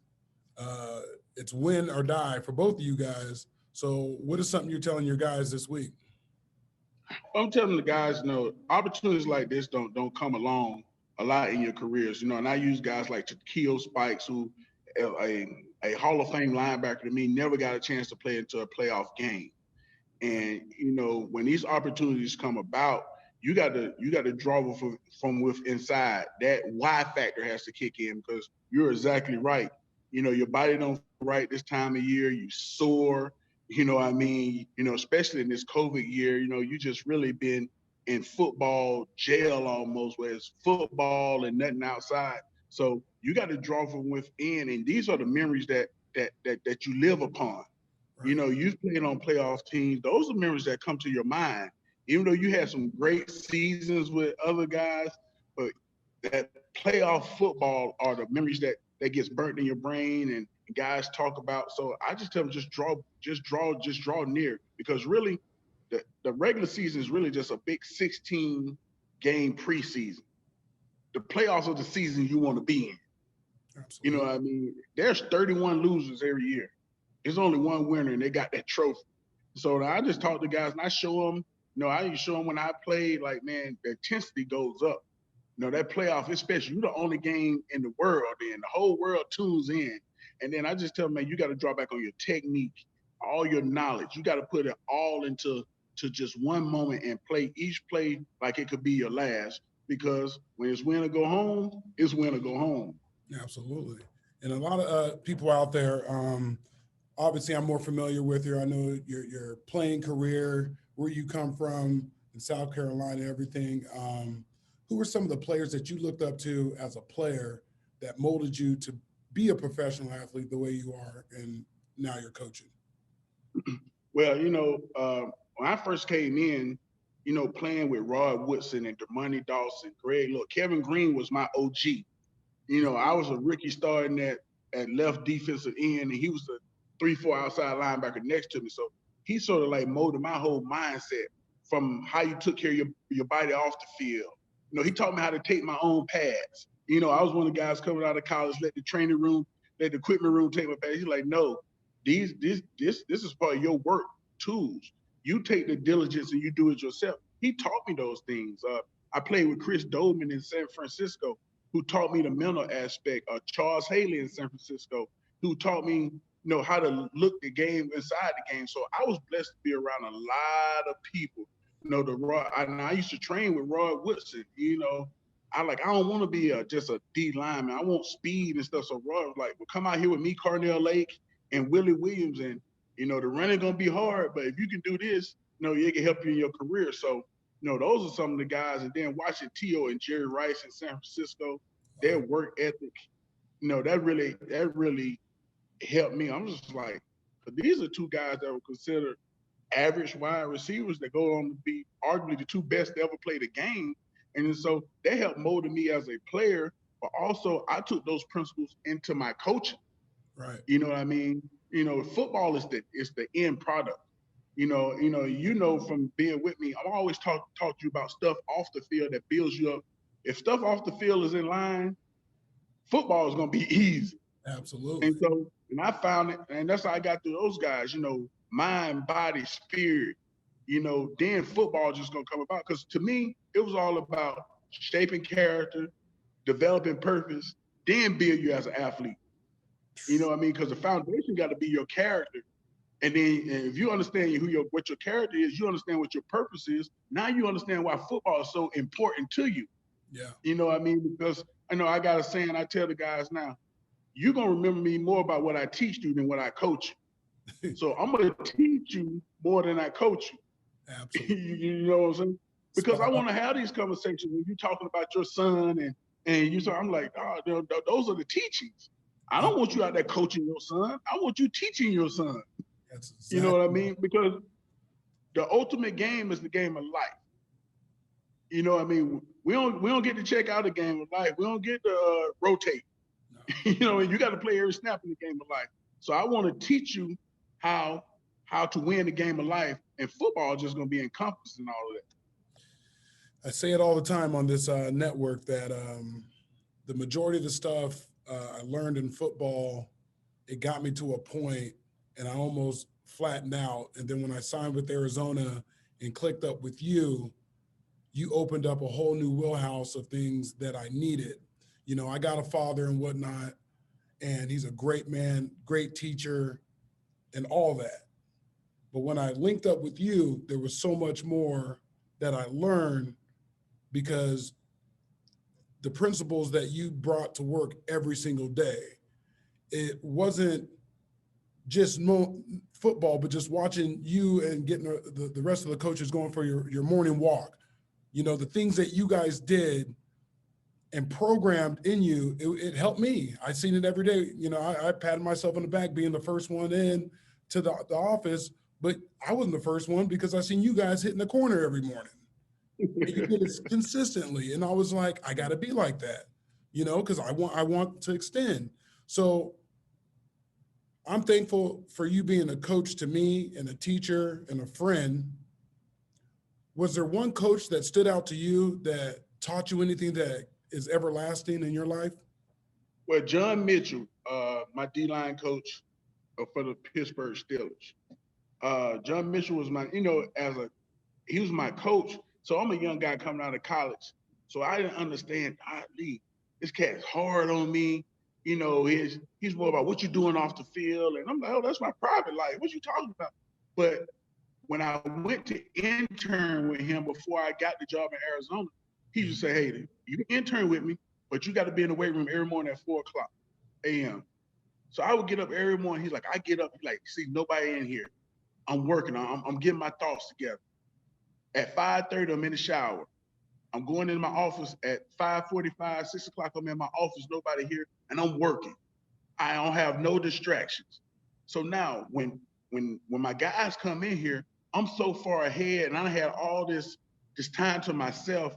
It's win or die for both of you guys. So what is something you're telling your guys this week? I'm telling the guys, opportunities like this don't come along a lot in your careers, and I use guys like Shaquille Spikes, who a Hall of Fame linebacker to me, never got a chance to play into a playoff game. And, when these opportunities come about, you got to draw from with inside. That why factor has to kick in, because you're exactly right. Your body don't feel right this time of year. You sore, especially in this COVID year, you just really been in football jail almost, where it's football and nothing outside. So you got to draw from within, and these are the memories that you live upon. Right. You've played on playoff teams. Those are memories that come to your mind, even though you had some great seasons with other guys. But that playoff football are the memories that gets burnt in your brain and guys talk about. So I just tell them, just draw near, because really the regular season is really just a big 16-game preseason. The playoffs are the season you want to be in. Absolutely. There's 31 losers every year. There's only one winner, and they got that trophy. So I just talk to guys, and I show them, I show them when I played, like, man, the intensity goes up. That playoff, especially, you're the only game in the world, then the whole world tunes in. And then I just tell them, man, you got to draw back on your technique, all your knowledge. You got to put it all into just one moment and play each play like it could be your last, because when it's win or go home, it's win or go home. Absolutely. And a lot of people out there, obviously I'm more familiar with you. I know your playing career, where you come from in South Carolina, everything. Who were some of the players that you looked up to as a player that molded you to be a professional athlete the way you are, and now you're coaching? Well, when I first came in, playing with Rod Woodson and Dermontti Dawson, Kevin Green was my OG. I was a rookie starting at left defensive end, and he was a 3-4 outside linebacker next to me. So he sort of like molded my whole mindset from how you took care of your body off the field. He taught me how to take my own pads. I was one of the guys coming out of college, let the equipment room take my pads. He's like, no, this is part of your work tools. You take the diligence and you do it yourself. He taught me those things. I played with Chris Doleman in San Francisco, who taught me the mental aspect. Charles Haley in San Francisco, who taught me, how to look the game inside the game. So I was blessed to be around a lot of people. I used to train with Rod Woodson. I don't want to be just a D lineman. I want speed and stuff. So Rod was like, well, come out here with me, Carnell Lake, and Willie Williams, and the running gonna be hard, but if you can do this, it can help you in your career. So, those are some of the guys. And then watching T.O. and Jerry Rice in San Francisco, their work ethic, that really helped me. I'm just like, these are two guys that were considered average wide receivers that go on to be arguably the two best to ever play the game. And so they helped mold me as a player, but also I took those principles into my coaching. Right. You know what I mean? Football is the end product. From being with me, I'm always talk to you about stuff off the field that builds you up. If stuff off the field is in line, football is going to be easy. Absolutely. And so, I found it, and that's how I got through those guys, mind, body, spirit, then football just going to come about. Because to me, it was all about shaping character, developing purpose, then build you as an athlete. Because the foundation got to be your character. And then if you understand what your character is, you understand what your purpose is. Now you understand why football is so important to you. Yeah. Because I got a saying I tell the guys now, you're going to remember me more about what I teach you than what I coach you. So I'm going to teach you more than I coach you. Absolutely. You know what I'm saying? Because I want to have these conversations when you're talking about your son and I'm like, those are the teachings. I don't want you out there coaching your son. I want you teaching your son. That's exactly, you know what I mean? Because the ultimate game is the game of life. We don't get to check out a game of life. We don't get to rotate. No. You know, and you got to play every snap in the game of life. So I want to teach you how to win the game of life, and football is just going to be encompassed in all of that. I say it all the time on this network that the majority of the stuff I learned in football, it got me to a point and I almost flattened out. And then when I signed with Arizona and clicked up with you, you opened up a whole new wheelhouse of things that I needed. You know, I got a father and whatnot, and he's a great man, great teacher, and all that. But when I linked up with you, there was so much more that I learned because the principles that you brought to work every single day, it wasn't just football, but just watching you and getting the rest of the coaches going for your morning walk. You know, the things that you guys did and programmed in you, it helped me. I seen it every day. You know, I patted myself on the back being the first one in to the office, but I wasn't the first one because I seen you guys hitting the corner every morning. And you did it consistently. And I was like, I got to be like that, you know, because I want to extend. So I'm thankful for you being a coach to me and a teacher and a friend. Was there one coach that stood out to you that taught you anything that is everlasting in your life? Well, John Mitchell, my D-line coach for the Pittsburgh Steelers. John Mitchell was my, you know, he was my coach. So I'm a young guy coming out of college. So I didn't understand, this cat's hard on me. You know, he's more about what you're doing off the field. And I'm like, oh, that's my private life. What you talking about? But when I went to intern with him before I got the job in Arizona, he used to say, hey, you can intern with me, but you got to be in the weight room every morning at 4 o'clock a.m. So I would get up every morning. He's like, I get up, he's like, see, nobody in here. I'm working. I'm getting my thoughts together. At 5:30, I'm in the shower. I'm going into my office at 5:45, 6 o'clock. I'm in my office, nobody here, and I'm working. I don't have no distractions. So now when my guys come in here, I'm so far ahead and I had all this time to myself.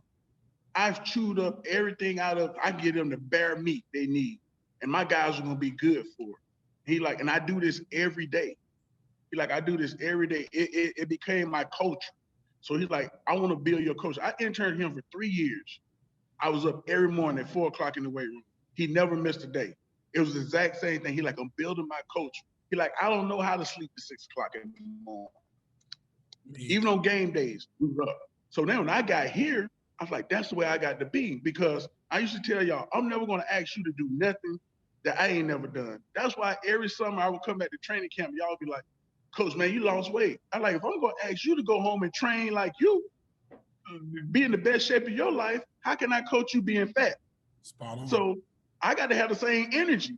I've chewed up everything I give them the bare meat they need. And my guys are gonna be good for it. He like, and I do this every day. He like, I do this every day. It became my culture. So he's like, I want to build your coach. I interned him for 3 years. I was up every morning at 4 o'clock in the weight room. He never missed a day. It was the exact same thing. He like, I'm building my coach. He like, I don't know how to sleep at 6 o'clock in the morning. Even on game days, we were up. So then when I got here, I was like, that's the way I got to be, because I used to tell y'all, I'm never going to ask you to do nothing that I ain't never done. That's why every summer I would come back to training camp. Y'all would be like, Coach, man, you lost weight. I'm like, if I'm going to ask you to go home and train like you, be in the best shape of your life, how can I coach you being fat? Spot on. So I got to have the same energy.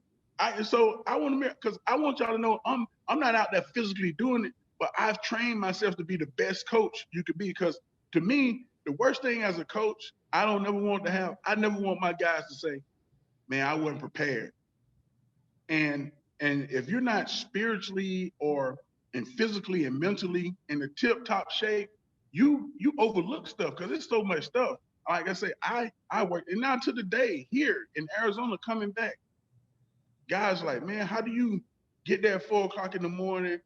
So I want to, because I want y'all to know I'm not out there physically doing it, but I've trained myself to be the best coach you could be. Because to me, the worst thing as a coach, I never want my guys to say, man, I wasn't prepared. And if you're not spiritually and physically and mentally in the tip-top shape, you overlook stuff because there's so much stuff. Like I say, I work, and now to the day here in Arizona coming back, guys like, man, how do you get there at 4 o'clock in the morning,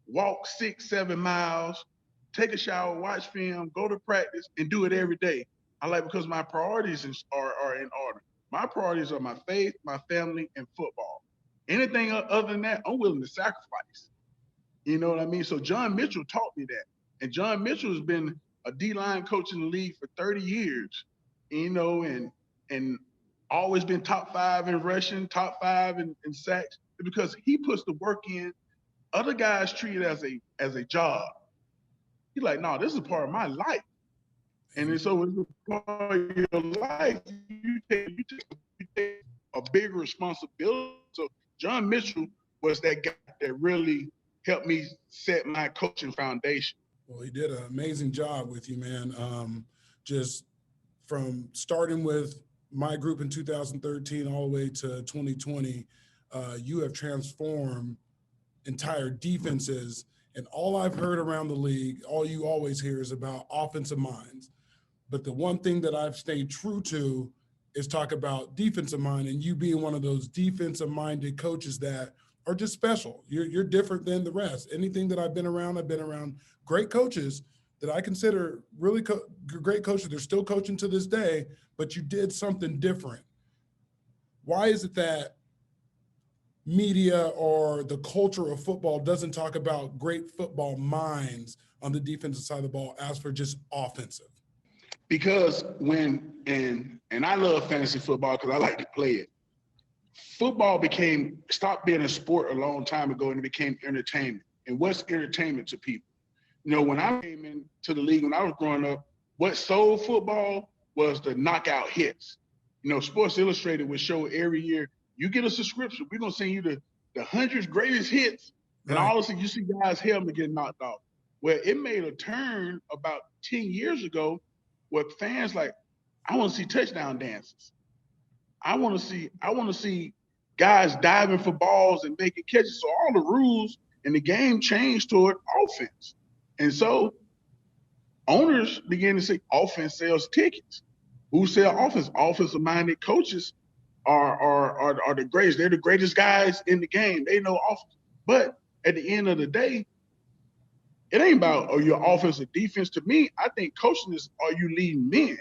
walk 6-7 miles, take a shower, watch film, go to practice, and do it every day? I like, because my priorities are in order. My priorities are my faith, my family, and football. Anything other than that, I'm willing to sacrifice. You know what I mean? So John Mitchell taught me that. And John Mitchell has been a D-line coach in the league for 30 years, you know, and always been top 5 in rushing, top 5 in sacks, because he puts the work in. Other guys treat it as a job. He's like, no, this is part of my life. And then so it's a part of your life, you take a bigger responsibility. So John Mitchell was that guy that really helped me set my coaching foundation. Well, he did an amazing job with you, man. Just from starting with my group in 2013 all the way to 2020, you have transformed entire defenses. And all I've heard around the league, all you always hear is about offensive minds. But the one thing that I've stayed true to is talk about defensive mind, and you being one of those defensive-minded coaches that are just special. You're different than the rest. Anything that I've been around great coaches that I consider really great coaches. They're still coaching to this day, but you did something different. Why is it that media or the culture of football doesn't talk about great football minds on the defensive side of the ball as for just offensive? Because and I love fantasy football because I like to play it. Football stopped being a sport a long time ago, and it became entertainment. And what's entertainment to people? You know, when I came into the league when I was growing up, what sold football was the knockout hits. You know, Sports Illustrated would show every year, you get a subscription, we're going to send you the 100 greatest hits. And all of a sudden you see guys' helmet getting knocked off. Well, it made a turn about 10 years ago where fans like, I want to see touchdown dances. I want to see guys diving for balls and making catches. So all the rules in the game changed toward offense. And so owners began to say offense sells tickets. Who sell offense? Offensive-minded coaches are the greatest. They're the greatest guys in the game. They know offense. But at the end of the day, it ain't about your offense or defense. To me, I think coaching is, are you leading men?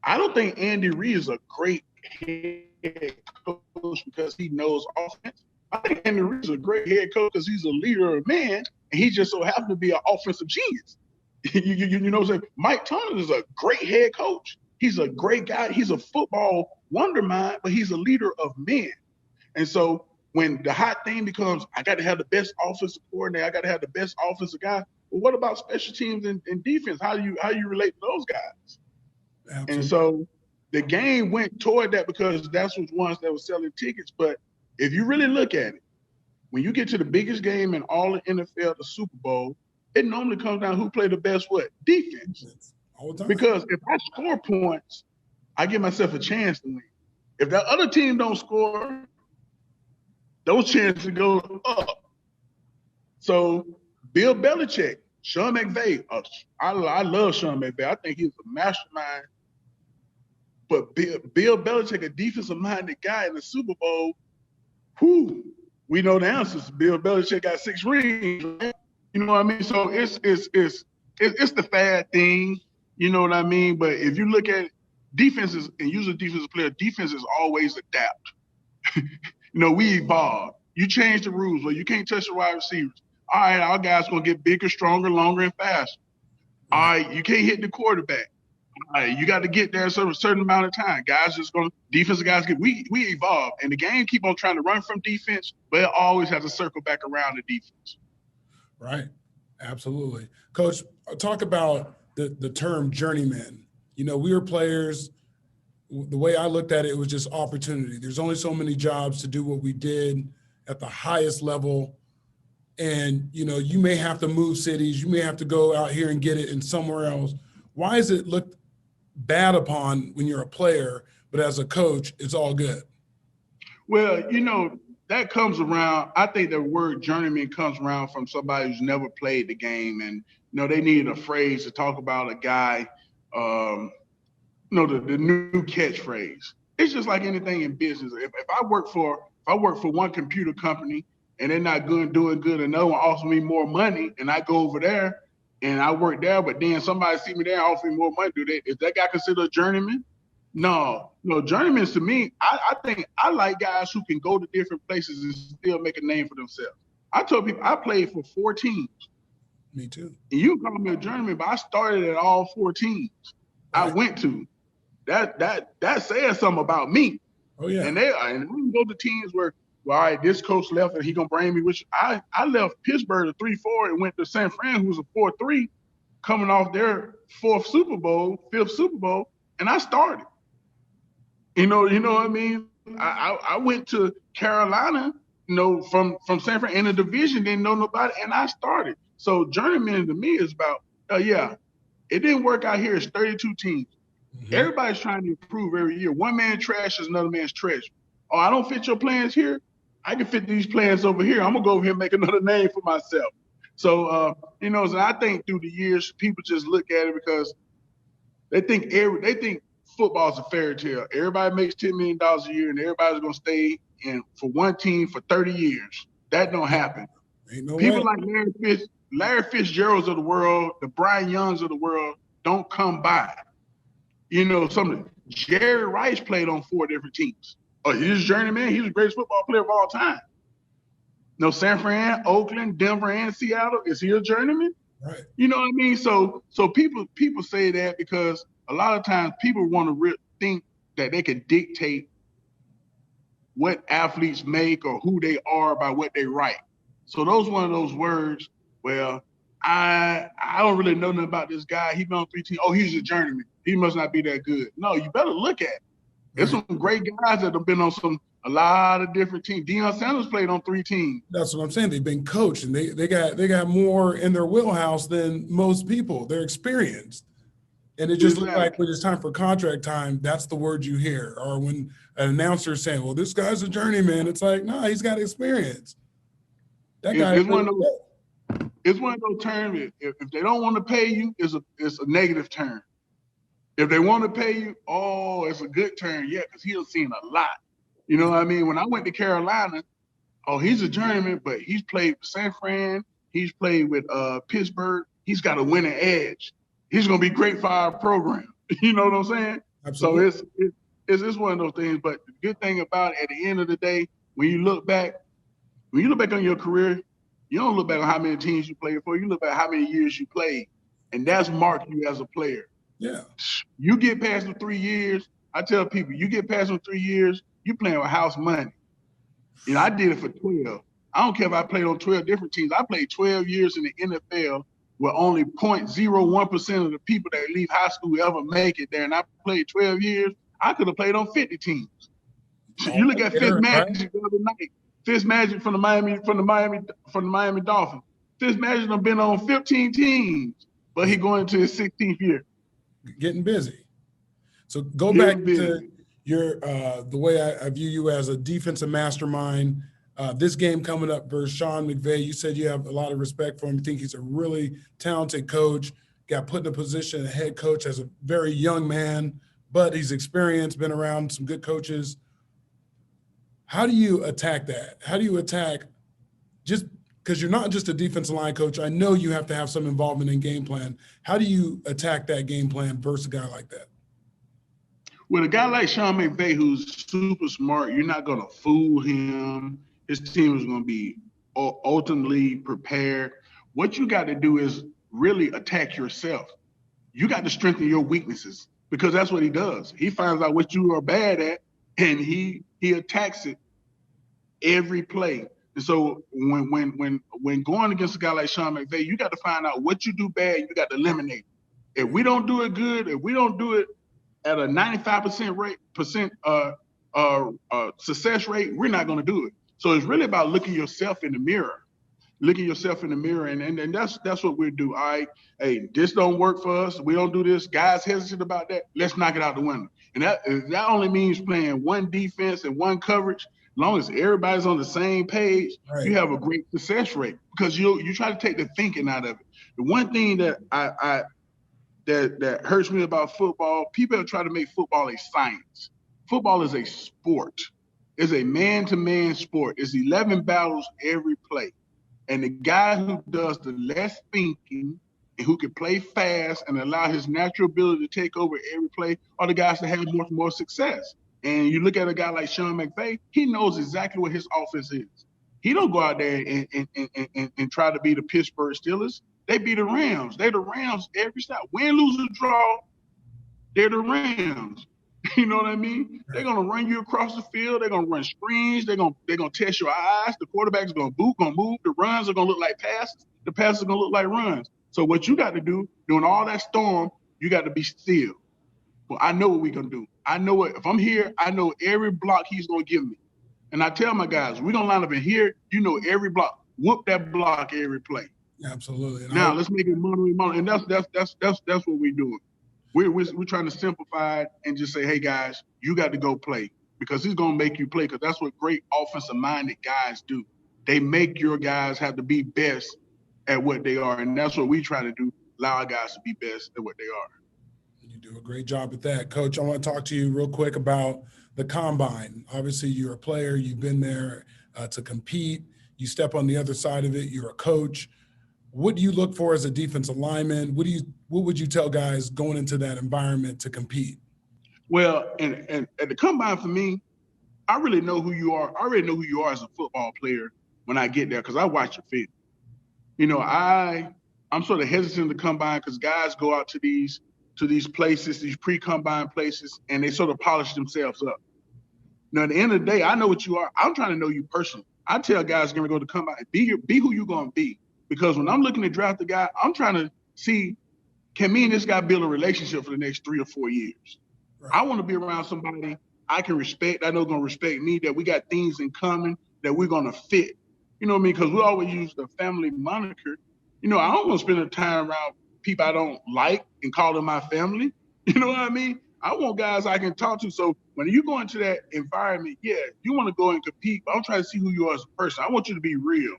I don't think Andy Reid is a great head coach because he knows offense. I think Andy Reid is a great head coach because he's a leader of men, and he just so happens to be an offensive genius. you know what I'm saying? Mike Tomlin is a great head coach. He's a great guy. He's a football wonder mind, but he's a leader of men. And so when the hot thing becomes, I got to have the best offensive coordinator, I got to have the best offensive guy. Well, what about special teams and defense? How do you relate to those guys? Absolutely. And so the game went toward that because that's what ones that were selling tickets. But if you really look at it, when you get to the biggest game in all the NFL, the Super Bowl, it normally comes down who played the best what? Defense. All the time. Because if I score points, I give myself a chance to win. If that other team don't score, those chances go up. So Bill Belichick, Sean McVay, I love Sean McVay. I think he's a mastermind. But Bill Belichick, a defensive-minded guy in the Super Bowl, we know the answers. Bill Belichick got 6 rings, right? You know what I mean? So it's the fad thing. You know what I mean? But if you look at defenses and use a defensive player, defenses always adapt. You know, we evolve. You change the rules. Well, you can't touch the wide receivers. All right, our guys going to get bigger, stronger, longer, and faster. All right, you can't hit the quarterback. All right, you got to get there a certain amount of time. Defensive guys we evolve. And the game keep on trying to run from defense, but it always has to circle back around the defense. Right. Absolutely. Coach, talk about the term journeyman. You know, we were players. The way I looked at it, it was just opportunity. There's only so many jobs to do what we did at the highest level. And, you know, you may have to move cities. You may have to go out here and get it in somewhere else. Why is it looked bad upon when you're a player, but as a coach, it's all good? Well, you know, that comes around. I think the word journeyman comes around from somebody who's never played the game. And, you know, they needed a phrase to talk about a guy, you know, the new catchphrase. It's just like anything in business. If I work for one computer company and they're not doing good, and no one offers me more money, and I go over there and I work there, but then somebody see me there and offer me more money, is that guy considered a journeyman? No, journeymen to me, I think I like guys who can go to different places and still make a name for themselves. I told people I played for 4 teams. Me too. And you call me a journeyman, but I started at all 4 teams I went to. That says something about me. Oh yeah. And we can go to teams where, well, all right, this coach left and he gonna bring me. Which I left Pittsburgh at 3-4 and went to San Fran, who was a 4-3, coming off their 5th Super Bowl, and I started. You know what I mean? I went to Carolina, you know, from San Fran in the division, didn't know nobody, and I started. So journeyman to me is about, it didn't work out here. It's 32 teams. Mm-hmm. Everybody's trying to improve every year. One man trash is another man's treasure. Oh, I don't fit your plans here. I can fit these plans over here. I'm gonna go over here and make another name for myself. So, you know, so I think through the years, people just look at it because they think football's a fairy tale. Everybody makes $10 million a year, and everybody's gonna stay in for one team for 30 years. That don't happen. Ain't no People way. like Larry Fitzgeralds of the world, the Brian Youngs of the world don't come by. You know, Jerry Rice played on 4 different teams. Oh, he's a journeyman. He's the greatest football player of all time. No, San Fran, Oakland, Denver, and Seattle. Is he a journeyman? Right. You know what I mean? So people say that because a lot of times people want to think that they can dictate what athletes make or who they are by what they write. So those one of those words, well, I don't really know nothing about this guy. He's been on 3 teams. Oh, he's a journeyman. He must not be that good. No, you better look at it. There's some great guys that have been on a lot of different teams. Deion Sanders played on 3 teams. That's what I'm saying. They've been coached, and they got more in their wheelhouse than most people. They're experienced. And it just looks like when it's time for contract time, that's the word you hear. Or when an announcer is saying, well, this guy's a journeyman, it's like, no, he's got experience. That guy it's one of those terms. If they don't want to pay you, it's a negative term. If they want to pay you, oh, it's a good term. Yeah, because he's seen a lot. You know what I mean? When I went to Carolina, oh, he's a journeyman, but he's played with San Fran. He's played with Pittsburgh. He's got a winning edge. He's going to be great for our program. You know what I'm saying? Absolutely. So it's one of those things. But the good thing about it, at the end of the day, when you look back on your career, you don't look back on how many teams you played for. You look back how many years you played, and that's marked you as a player. Yeah. You get past the 3 years. I tell people, you get past them 3 years, you playing with house money. You know, I did it for 12. I don't care if I played on 12 different teams. I played 12 years in the NFL where only 0.01% of the people that leave high school ever make it there. And I played 12 years. I could have played on 50 teams. You look at Fitzmagic the other night. Fitzmagic from the Miami Dolphins. Fitzmagic have been on 15 teams, but he going into his 16th year. Getting busy. So go back to your the way I view you as a defensive mastermind. This game coming up versus Sean McVay, you said you have a lot of respect for him. You think he's a really talented coach, got put in a position as head coach as a very young man, but he's experienced, been around some good coaches. How do you attack that? How do you attack, just because you're not just a defensive line coach, I know you have to have some involvement in game plan. How do you attack that game plan versus a guy like that? With a guy like Sean McVay, who's super smart, you're not going to fool him. His team is going to be ultimately prepared. What you got to do is really attack yourself. You got to strengthen your weaknesses, because that's what he does. He finds out what you are bad at, and he attacks it every play. And so when going against a guy like Sean McVay, you got to find out what you do bad. You got to eliminate it. If we don't do it good, if we don't do it at a 95% success rate, we're not going to do it. So it's really about looking yourself in the mirror, and that's what we do. All right, hey, this don't work for us. We don't do this. Guys hesitant about that. Let's knock it out the window. And that only means playing one defense and one coverage. As long as everybody's on the same page, right, you have a great success rate, because you try to take the thinking out of it. The one thing that that hurts me about football, people try to make football a science. Football is a sport. It's a man-to-man sport. It's 11 battles every play. And the guy who does the less thinking and who can play fast and allow his natural ability to take over every play are the guys that have much more success. And you look at a guy like Sean McVay, he knows exactly what his offense is. He don't go out there and try to be the Pittsburgh Steelers. They be the Rams. They're the Rams every stop. Win, lose, or draw, they're the Rams. You know what I mean? They're gonna run you across the field. They're gonna run screens. They're gonna test your eyes. The quarterback's gonna move. The runs are gonna look like passes. The passes are gonna look like runs. So what you got to do during all that storm, you got to be still. Well, I know what we're gonna do. I know what, if I'm here, I know every block he's gonna give me. And I tell my guys, we're gonna line up in here. You know every block. Whoop that block every play. Absolutely. And now let's make it money. And that's what we're doing. We're trying to simplify it and just say, hey, guys, you got to go play, because he's going to make you play, because that's what great offensive-minded guys do. They make your guys have to be best at what they are, and that's what we try to do, allow our guys to be best at what they are. You do a great job at that. Coach, I want to talk to you real quick about the combine. Obviously, you're a player. You've been there to compete. You step on the other side of it. You're a coach. What do you look for as a defensive lineman? What would you tell guys going into that environment to compete? Well, and at the combine for me, I really know who you are. I already know who you are as a football player when I get there because I watch your film. You know, I'm sort of hesitant to combine because guys go out to these places, these pre-combine places, and they sort of polish themselves up. Now, at the end of the day, I know what you are. I'm trying to know you personally. I tell guys going to go to combine, be who you're going to be. Because when I'm looking to draft a guy, I'm trying to see, can me and this guy build a relationship for the next 3 or 4 years? Right. I want to be around somebody I can respect, I know going to respect me, that we got things in common, that we're going to fit. You know what I mean? Because we always use the family moniker. You know, I don't want to spend time around people I don't like and call them my family. You know what I mean? I want guys I can talk to. So when you go into that environment, yeah, you want to go and compete, but I'm trying to see who you are as a person. I want you to be real.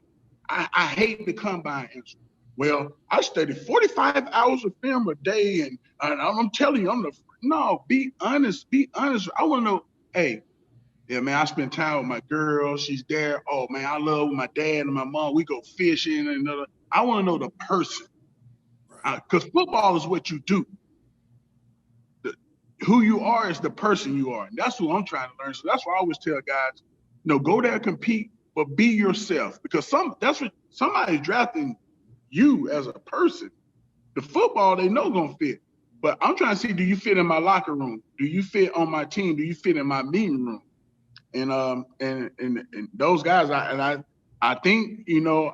I hate the combine answer. Well, I study 45 hours of film a day, and I'm telling you, no, be honest. Be honest. I want to know, hey, yeah, man, I spend time with my girl. She's there. Oh, man, I love my dad and my mom. We go fishing and another. I want to know the person. Because football is what you do. Who you are is the person you are. And that's what I'm trying to learn. So that's why I always tell guys, go there and compete, but be yourself. Because that's what somebody's drafting you as a person. The football, they know going to fit. But I'm trying to see, do you fit in my locker room? Do you fit on my team? Do you fit in my meeting room? And those guys, I think,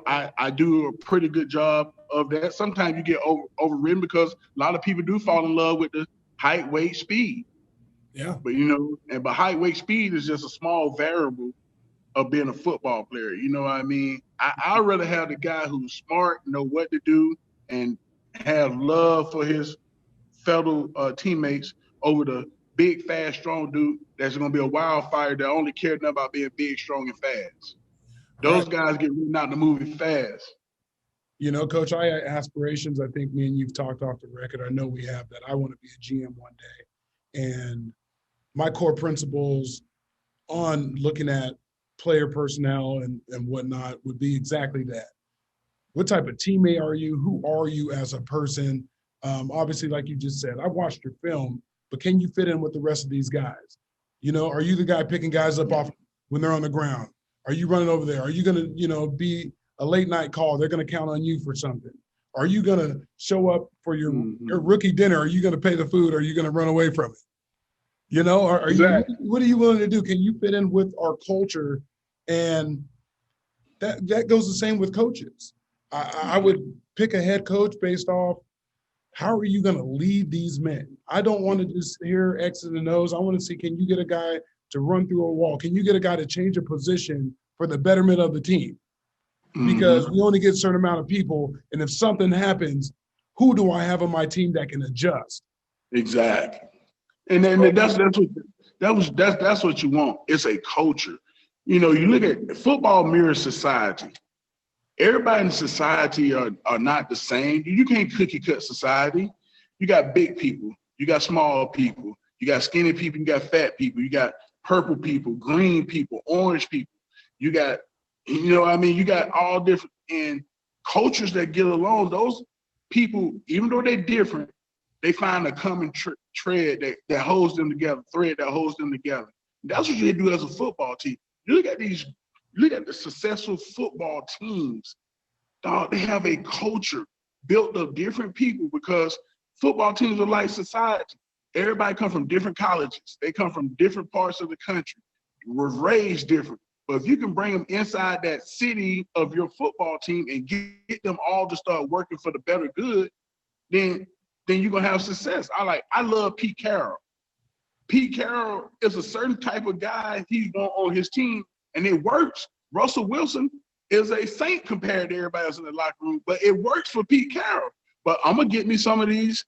I do a pretty good job of that. Sometimes you get overridden because a lot of people do fall in love with the height, weight, speed. Yeah. But height, weight, speed is just a small variable of being a football player. You know what I mean? I'd rather have the guy who's smart, know what to do, and have love for his fellow teammates over the big, fast, strong dude that's going to be a wildfire that only cares about being big, strong, and fast. Those guys get written out in the movie fast. Coach, I had aspirations. I think me and you've talked off the record. I know we have that. I want to be a GM one day. And my core principles on looking at player personnel and whatnot would be exactly that. What type of teammate are you? Who are you as a person? Obviously, like you just said, I watched your film, but can you fit in with the rest of these guys? Are you the guy picking guys up off when they're on the ground? Are you running over there? Are you going to, be a late night call? They're going to count on you for something. Are you going to show up for your rookie dinner? Are you going to pay the food? Or are you going to run away from it? What are you willing to do? Can you fit in with our culture? And that goes the same with coaches. I would pick a head coach based off, how are you going to lead these men? I don't want to just hear X's and O's. I want to see, can you get a guy to run through a wall? Can you get a guy to change a position for the betterment of the team? Because we only get a certain amount of people, and if something happens, who do I have on my team that can adjust? Exactly. And then that's what you want. It's a culture. You look at football mirrors society. Everybody in society are not the same. You can't cookie cut society. You got big people, you got small people, you got skinny people, you got fat people, you got purple people, green people, orange people. You got, you got all different, and cultures that get along. Those people, even though they're different, they find a common thread that holds them together, That's what you do as a football team. You look at the successful football teams, dog, they have a culture built of different people because football teams are like society. Everybody come from different colleges. They come from different parts of the country. We're raised different. But if you can bring them inside that city of your football team and get them all to start working for the better good, then you're going to have success. I love Pete Carroll. Pete Carroll is a certain type of guy he's on his team, and it works. Russell Wilson is a saint compared to everybody else in the locker room, but it works for Pete Carroll. But I'm going to get me some of these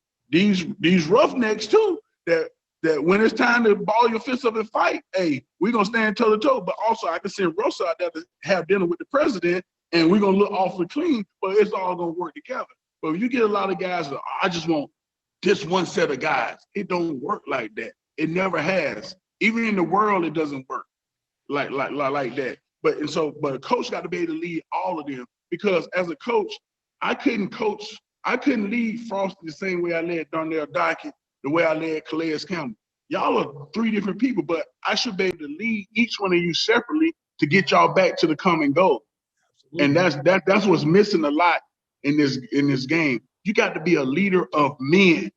roughnecks too, that when it's time to ball your fists up and fight, hey, we're going to stand toe to toe. But also I can send Russell out there to have dinner with the president, and we're going to look awfully clean, but it's all going to work together. But if you get a lot of guys that I just want this one set of guys. It don't work like that. It never has. Even in the world, it doesn't work like that. But a coach got to be able to lead all of them, because as a coach, I couldn't lead Frostee the same way I led Darnell Dockett, the way I led Calais Campbell. Y'all are three different people, but I should be able to lead each one of you separately to get y'all back to the common goal. Absolutely. And that's what's missing a lot in this game. You got to be a leader of men.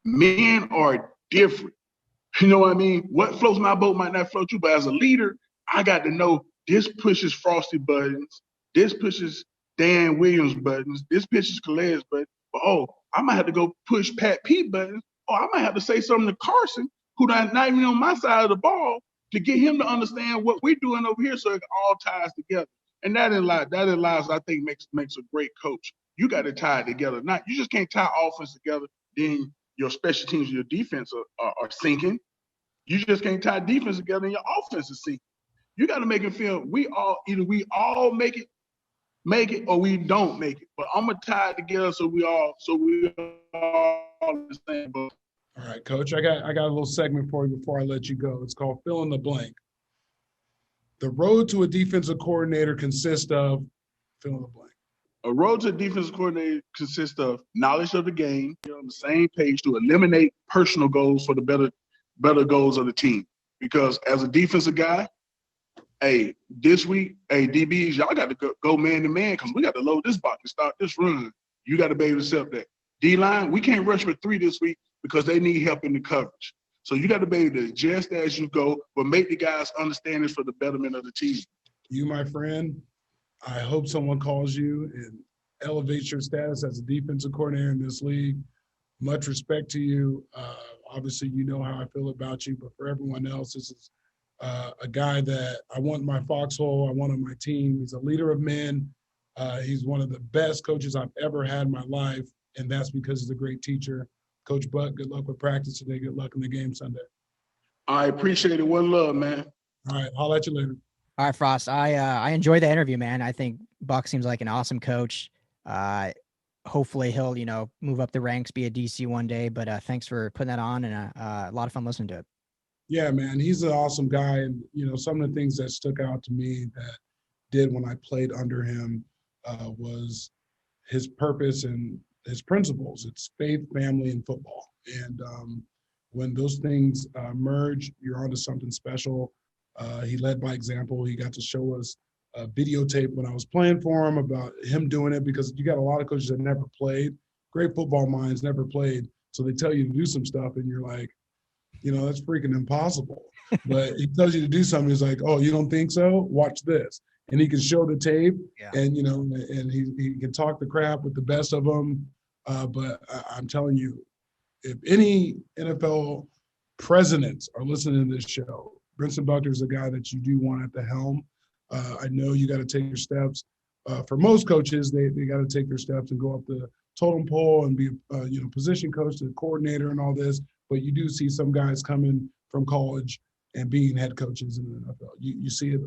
Men are different. You know what I mean? What floats my boat might not float you, but as a leader, I got to know this pushes Frostee buttons, this pushes Dan Williams buttons, this pushes Calais buttons. But I might have to go push Pat P buttons, or I might have to say something to Carson, who not even on my side of the ball, to get him to understand what we're doing over here, so it all ties together. And that in lies, I think, makes a great coach. You got to tie it together. You just can't tie offense together, then your special teams and your defense are sinking. You just can't tie defense together and your offense is sinking. You got to make it feel we all make it, or we don't make it. But I'm gonna tie it together so we all understand. All right, Coach. I got a little segment for you before I let you go. It's called Fill in the Blank. The road to a defensive coordinator consists of fill in the blank. A road to a defensive coordinator consists of knowledge of the game, you're on the same page to eliminate personal goals for the better goals of the team. Because as a defensive guy, this week, DBs, y'all got to go man to man, because we got to load this box and start this run. You got to be able to accept that. D-line, we can't rush for 3 this week because they need help in the coverage. So you got to be able to adjust as you go, but make the guys understand it for the betterment of the team. You, my friend, I hope someone calls you and elevates your status as a defensive coordinator in this league. Much respect to you. Obviously, you know how I feel about you, but for everyone else, this is a guy that I want in my foxhole. I want on my team. He's a leader of men. He's one of the best coaches I've ever had in my life, and that's because he's a great teacher. Coach Buck, good luck with practice today. Good luck in the game Sunday. I appreciate it. One love, man. All right, I'll let you later. All right, Frost. I enjoyed the interview, man. I think Buck seems like an awesome coach. Hopefully he'll, move up the ranks, be a DC one day. But thanks for putting that on, and a lot of fun listening to it. Yeah, man, he's an awesome guy. And, some of the things that stuck out to me that did when I played under him was his purpose and his principles. It's faith, family, and football. And when those things merge, you're onto something special. He led by example. He got to show us a videotape when I was playing for him about him doing it, because you got a lot of coaches that never played, great football minds, never played. So they tell you to do some stuff and you're like, that's freaking impossible. But he tells you to do something. He's like, oh, you don't think so? Watch this. And he can show the tape, and, and he can talk the crap with the best of them. But I'm telling you, if any NFL presidents are listening to this show, Brentson Buckner is a guy that you do want at the helm. I know you got to take your steps. For most coaches, they got to take their steps and go up the totem pole and be, position coach to the coordinator and all this. But you do see some guys coming from college and being head coaches in the NFL. You see it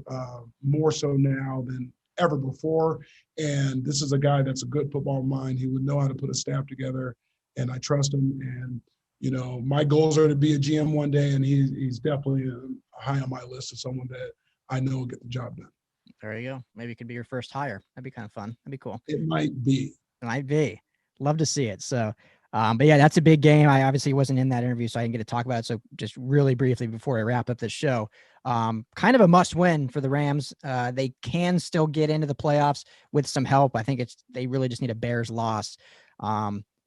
more so now than ever before. And this is a guy that's a good football mind. He would know how to put a staff together, and I trust him. And, my goals are to be a GM one day, and he's definitely high on my list of someone that I know will get the job done. There you go. Maybe it could be your first hire. That'd be kind of fun. That'd be cool. It might be. It might be. Love to see it. So, but yeah, that's a big game. I obviously wasn't in that interview, so I didn't get to talk about it. So just really briefly before I wrap up this show, kind of a must win for the Rams. They can still get into the playoffs with some help. I think they really just need a Bears loss.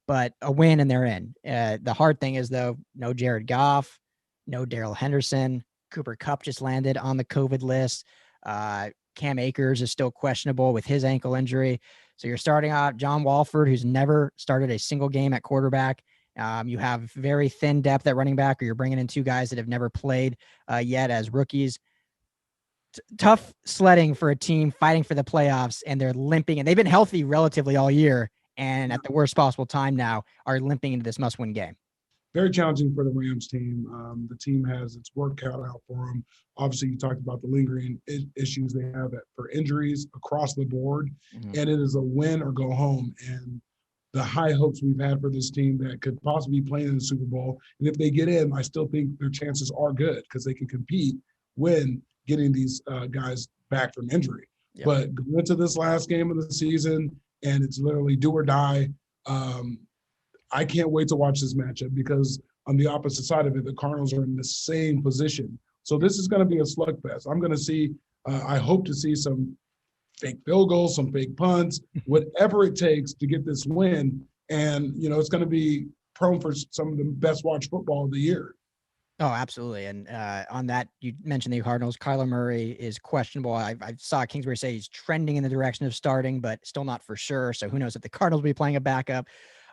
But a win and they're in. The hard thing is, though, no Jared Goff, no Darrell Henderson. Cooper Kupp just landed on the COVID list. Cam Akers is still questionable with his ankle injury. So you're starting out John Walford, who's never started a single game at quarterback. You have very thin depth at running back, or you're bringing in 2 guys that have never played yet as rookies. Tough sledding for a team fighting for the playoffs, and they're limping. And they've been healthy relatively all year, and at the worst possible time now are limping into this must-win game. Very challenging for the Rams team. The team has its work cut out for them. Obviously, you talked about the lingering issues they have for injuries across the board, and it is a win or go home. And the high hopes we've had for this team that could possibly be playing in the Super Bowl. And if they get in, I still think their chances are good because they can compete when getting these guys back from injury. Yep. But going into this last game of the season, and it's literally do or die, I can't wait to watch this matchup because on the opposite side of it, the Cardinals are in the same position. So this is going to be a slugfest. I'm going to see, I hope to see some fake field goals, some fake punts, whatever it takes to get this win. And, you know, it's going to be prone for some of the best watched football of the year. Oh, absolutely. And on that, you mentioned the Cardinals. Kyler Murray is questionable. I saw Kingsbury say he's trending in the direction of starting, but still not for sure. So who knows if the Cardinals will be playing a backup.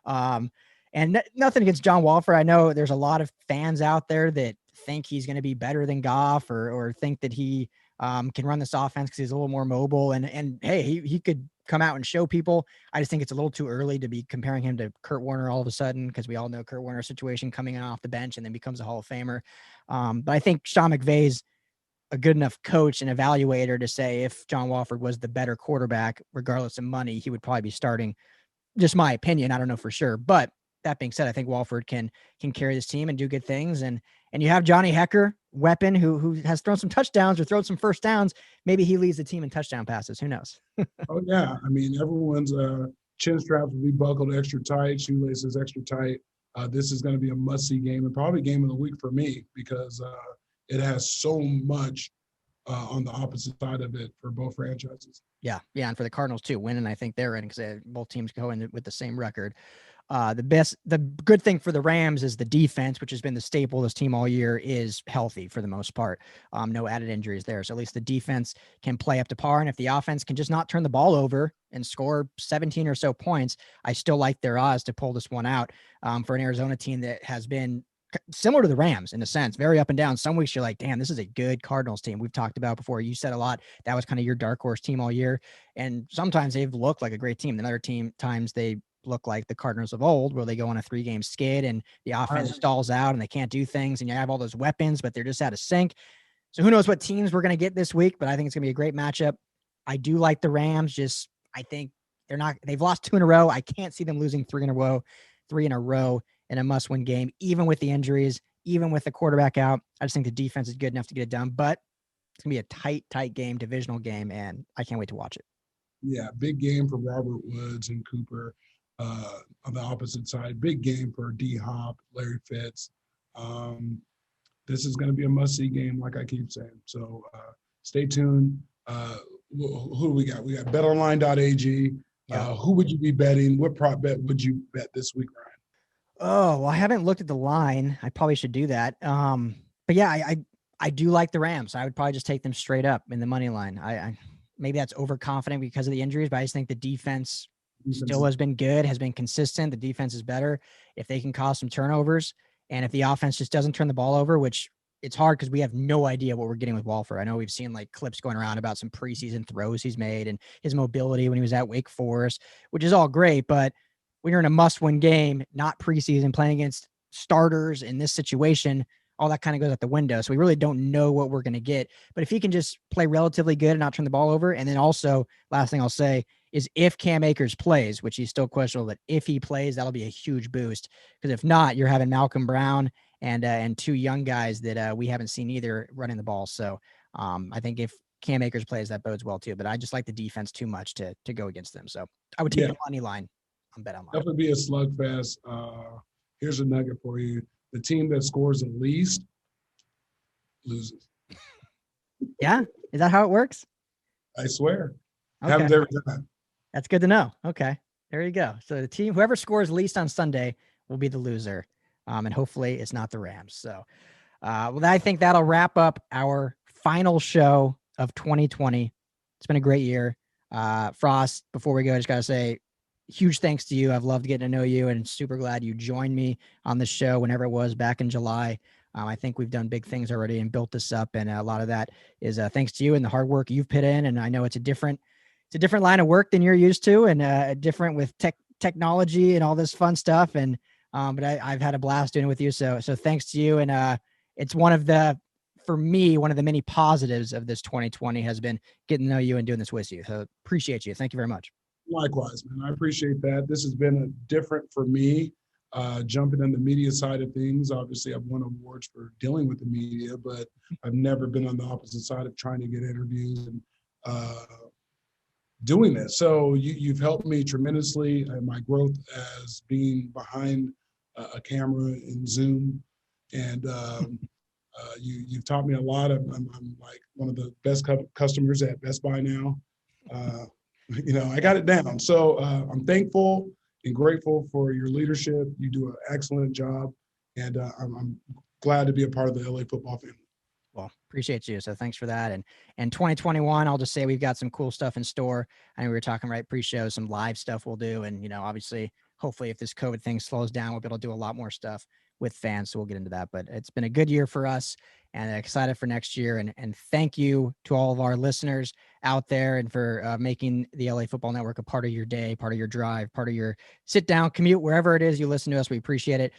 And nothing against John Wolford. I know there's a lot of fans out there that think he's going to be better than Goff or think that he can run this offense because he's a little more mobile. And hey, he could come out and show people. I just think it's a little too early to be comparing him to Kurt Warner all of a sudden, because we all know Kurt Warner's situation coming in off the bench and then becomes a Hall of Famer. But I think Sean McVay's a good enough coach and evaluator to say if John Wolford was the better quarterback, regardless of money, he would probably be starting. Just my opinion. I don't know for sure. But that being said, I think Wolford can carry this team and do good things. And you have Johnny Hecker, weapon, who has thrown some touchdowns or thrown some first downs. Maybe he leads the team in touchdown passes. Who knows? Oh, yeah. I mean, everyone's chin straps will be buckled extra tight, shoelaces extra tight. This is going to be a must-see game and probably game of the week for me because it has so much on the opposite side of it for both franchises. Yeah, and for the Cardinals too, winning, I think they're in because both teams go in with the same record. The good thing for the Rams is the defense, which has been the staple of this team all year, is healthy for the most part. No added injuries there. So at least the defense can play up to par. And if the offense can just not turn the ball over and score 17 or so points, I still like their odds to pull this one out for an Arizona team that has been similar to the Rams in a sense, very up and down. Some weeks you're like, damn, this is a good Cardinals team. We've talked about before. You said a lot. That was kind of your dark horse team all year. And sometimes they've looked like a great team. And other times they look like the Cardinals of old, where they go on a 3-game skid and the offense stalls out and they can't do things. And you have all those weapons, but they're just out of sync. So who knows what teams we're going to get this week, but I think it's going to be a great matchup. I do like the Rams. I think they've lost 2 in a row. I can't see them losing 3 in a row in a must-win game, even with the injuries, even with the quarterback out. I just think the defense is good enough to get it done, but it's going to be a tight game, divisional game, and I can't wait to watch it. Yeah, big game for Robert Woods and Cooper on the opposite side. Big game for D-Hop, Larry Fitz. This is going to be a must-see game, like I keep saying. So stay tuned. Who do we got? We got betonline.ag. Who would you be betting? What prop bet would you bet this week, Ryan? Oh, well, I haven't looked at the line. I probably should do that. But yeah, I do like the Rams. I would probably just take them straight up in the money line. I maybe that's overconfident because of the injuries, but I just think the defense still has been good, has been consistent. The defense is better if they can cause some turnovers. And if the offense just doesn't turn the ball over, which it's hard because we have no idea what we're getting with Wolford. I know we've seen like clips going around about some preseason throws he's made and his mobility when he was at Wake Forest, which is all great. But when you're in a must-win game, not preseason, playing against starters in this situation, all that kind of goes out the window. So we really don't know what we're going to get. But if he can just play relatively good and not turn the ball over, and then also, last thing I'll say is if Cam Akers plays, which he's still questionable, but if he plays, that'll be a huge boost. Because if not, you're having Malcolm Brown and 2 young guys that we haven't seen either running the ball. So I think if Cam Akers plays, that bodes well too. But I just like the defense too much to go against them. So I would take the money line on BetOnline. Definitely be a slugfest. Here's a nugget for you. The team that scores the least loses. Yeah? Is that how it works? I swear. Okay. Happens every time. That's good to know. Okay. There you go. So the team, whoever scores least on Sunday will be the loser. And hopefully it's not the Rams. So, well, I think that'll wrap up our final show of 2020. It's been a great year. Frost, before we go, I just got to say, huge thanks to you. I've loved getting to know you and super glad you joined me on the show whenever it was back in July. I think we've done big things already and built this up. And a lot of that is thanks to you and the hard work you've put in. And I know it's a different line of work than you're used to and different with technology and all this fun stuff. And, but I've had a blast doing it with you. So thanks to you. And it's for me, one of the many positives of this 2020 has been getting to know you and doing this with you. So appreciate you. Thank you very much. Likewise, man. I appreciate that. This has been different for me, jumping in the media side of things. Obviously, I've won awards for dealing with the media, but I've never been on the opposite side of trying to get interviews and doing this. So you've helped me tremendously in my growth as being behind a camera in Zoom. And you've taught me a lot. I'm like one of the best customers at Best Buy now. I got it down. So I'm thankful and grateful for your leadership. You do an excellent job. And I'm glad to be a part of the LA football family. Well, appreciate you. So thanks for that. And 2021, I'll just say we've got some cool stuff in store. I know we were talking right pre-show, some live stuff we'll do. And, obviously, hopefully if this COVID thing slows down, we'll be able to do a lot more stuff with fans. So we'll get into that. But it's been a good year for us and excited for next year. And thank you to all of our listeners out there and for making the LA Football Network a part of your day, part of your drive, part of your sit down commute, wherever it is you listen to us. We appreciate it.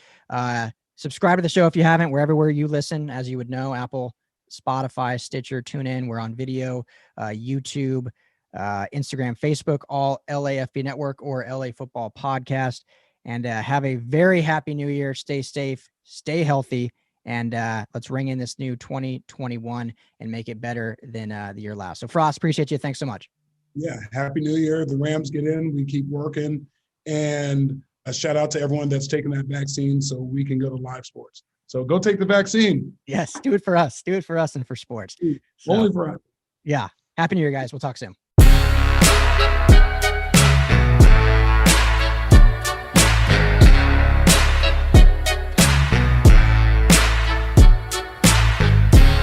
Subscribe to the show if you haven't, wherever you listen, as you would know, Apple, Spotify, Stitcher, TuneIn. We're on video, YouTube, Instagram, Facebook, all LAFB Network or LA Football Podcast. And have a very happy new year. Stay safe, stay healthy, and let's ring in this new 2021 and make it better than the year last. So, Frost, appreciate you. Thanks so much. Yeah, happy new year. The Rams get in. We keep working. And a shout out to everyone that's taking that vaccine so we can go to live sports. So go take the vaccine. Yes, do it for us. Do it for us and for sports. Only for us. Yeah. Happy New Year, guys. We'll talk soon.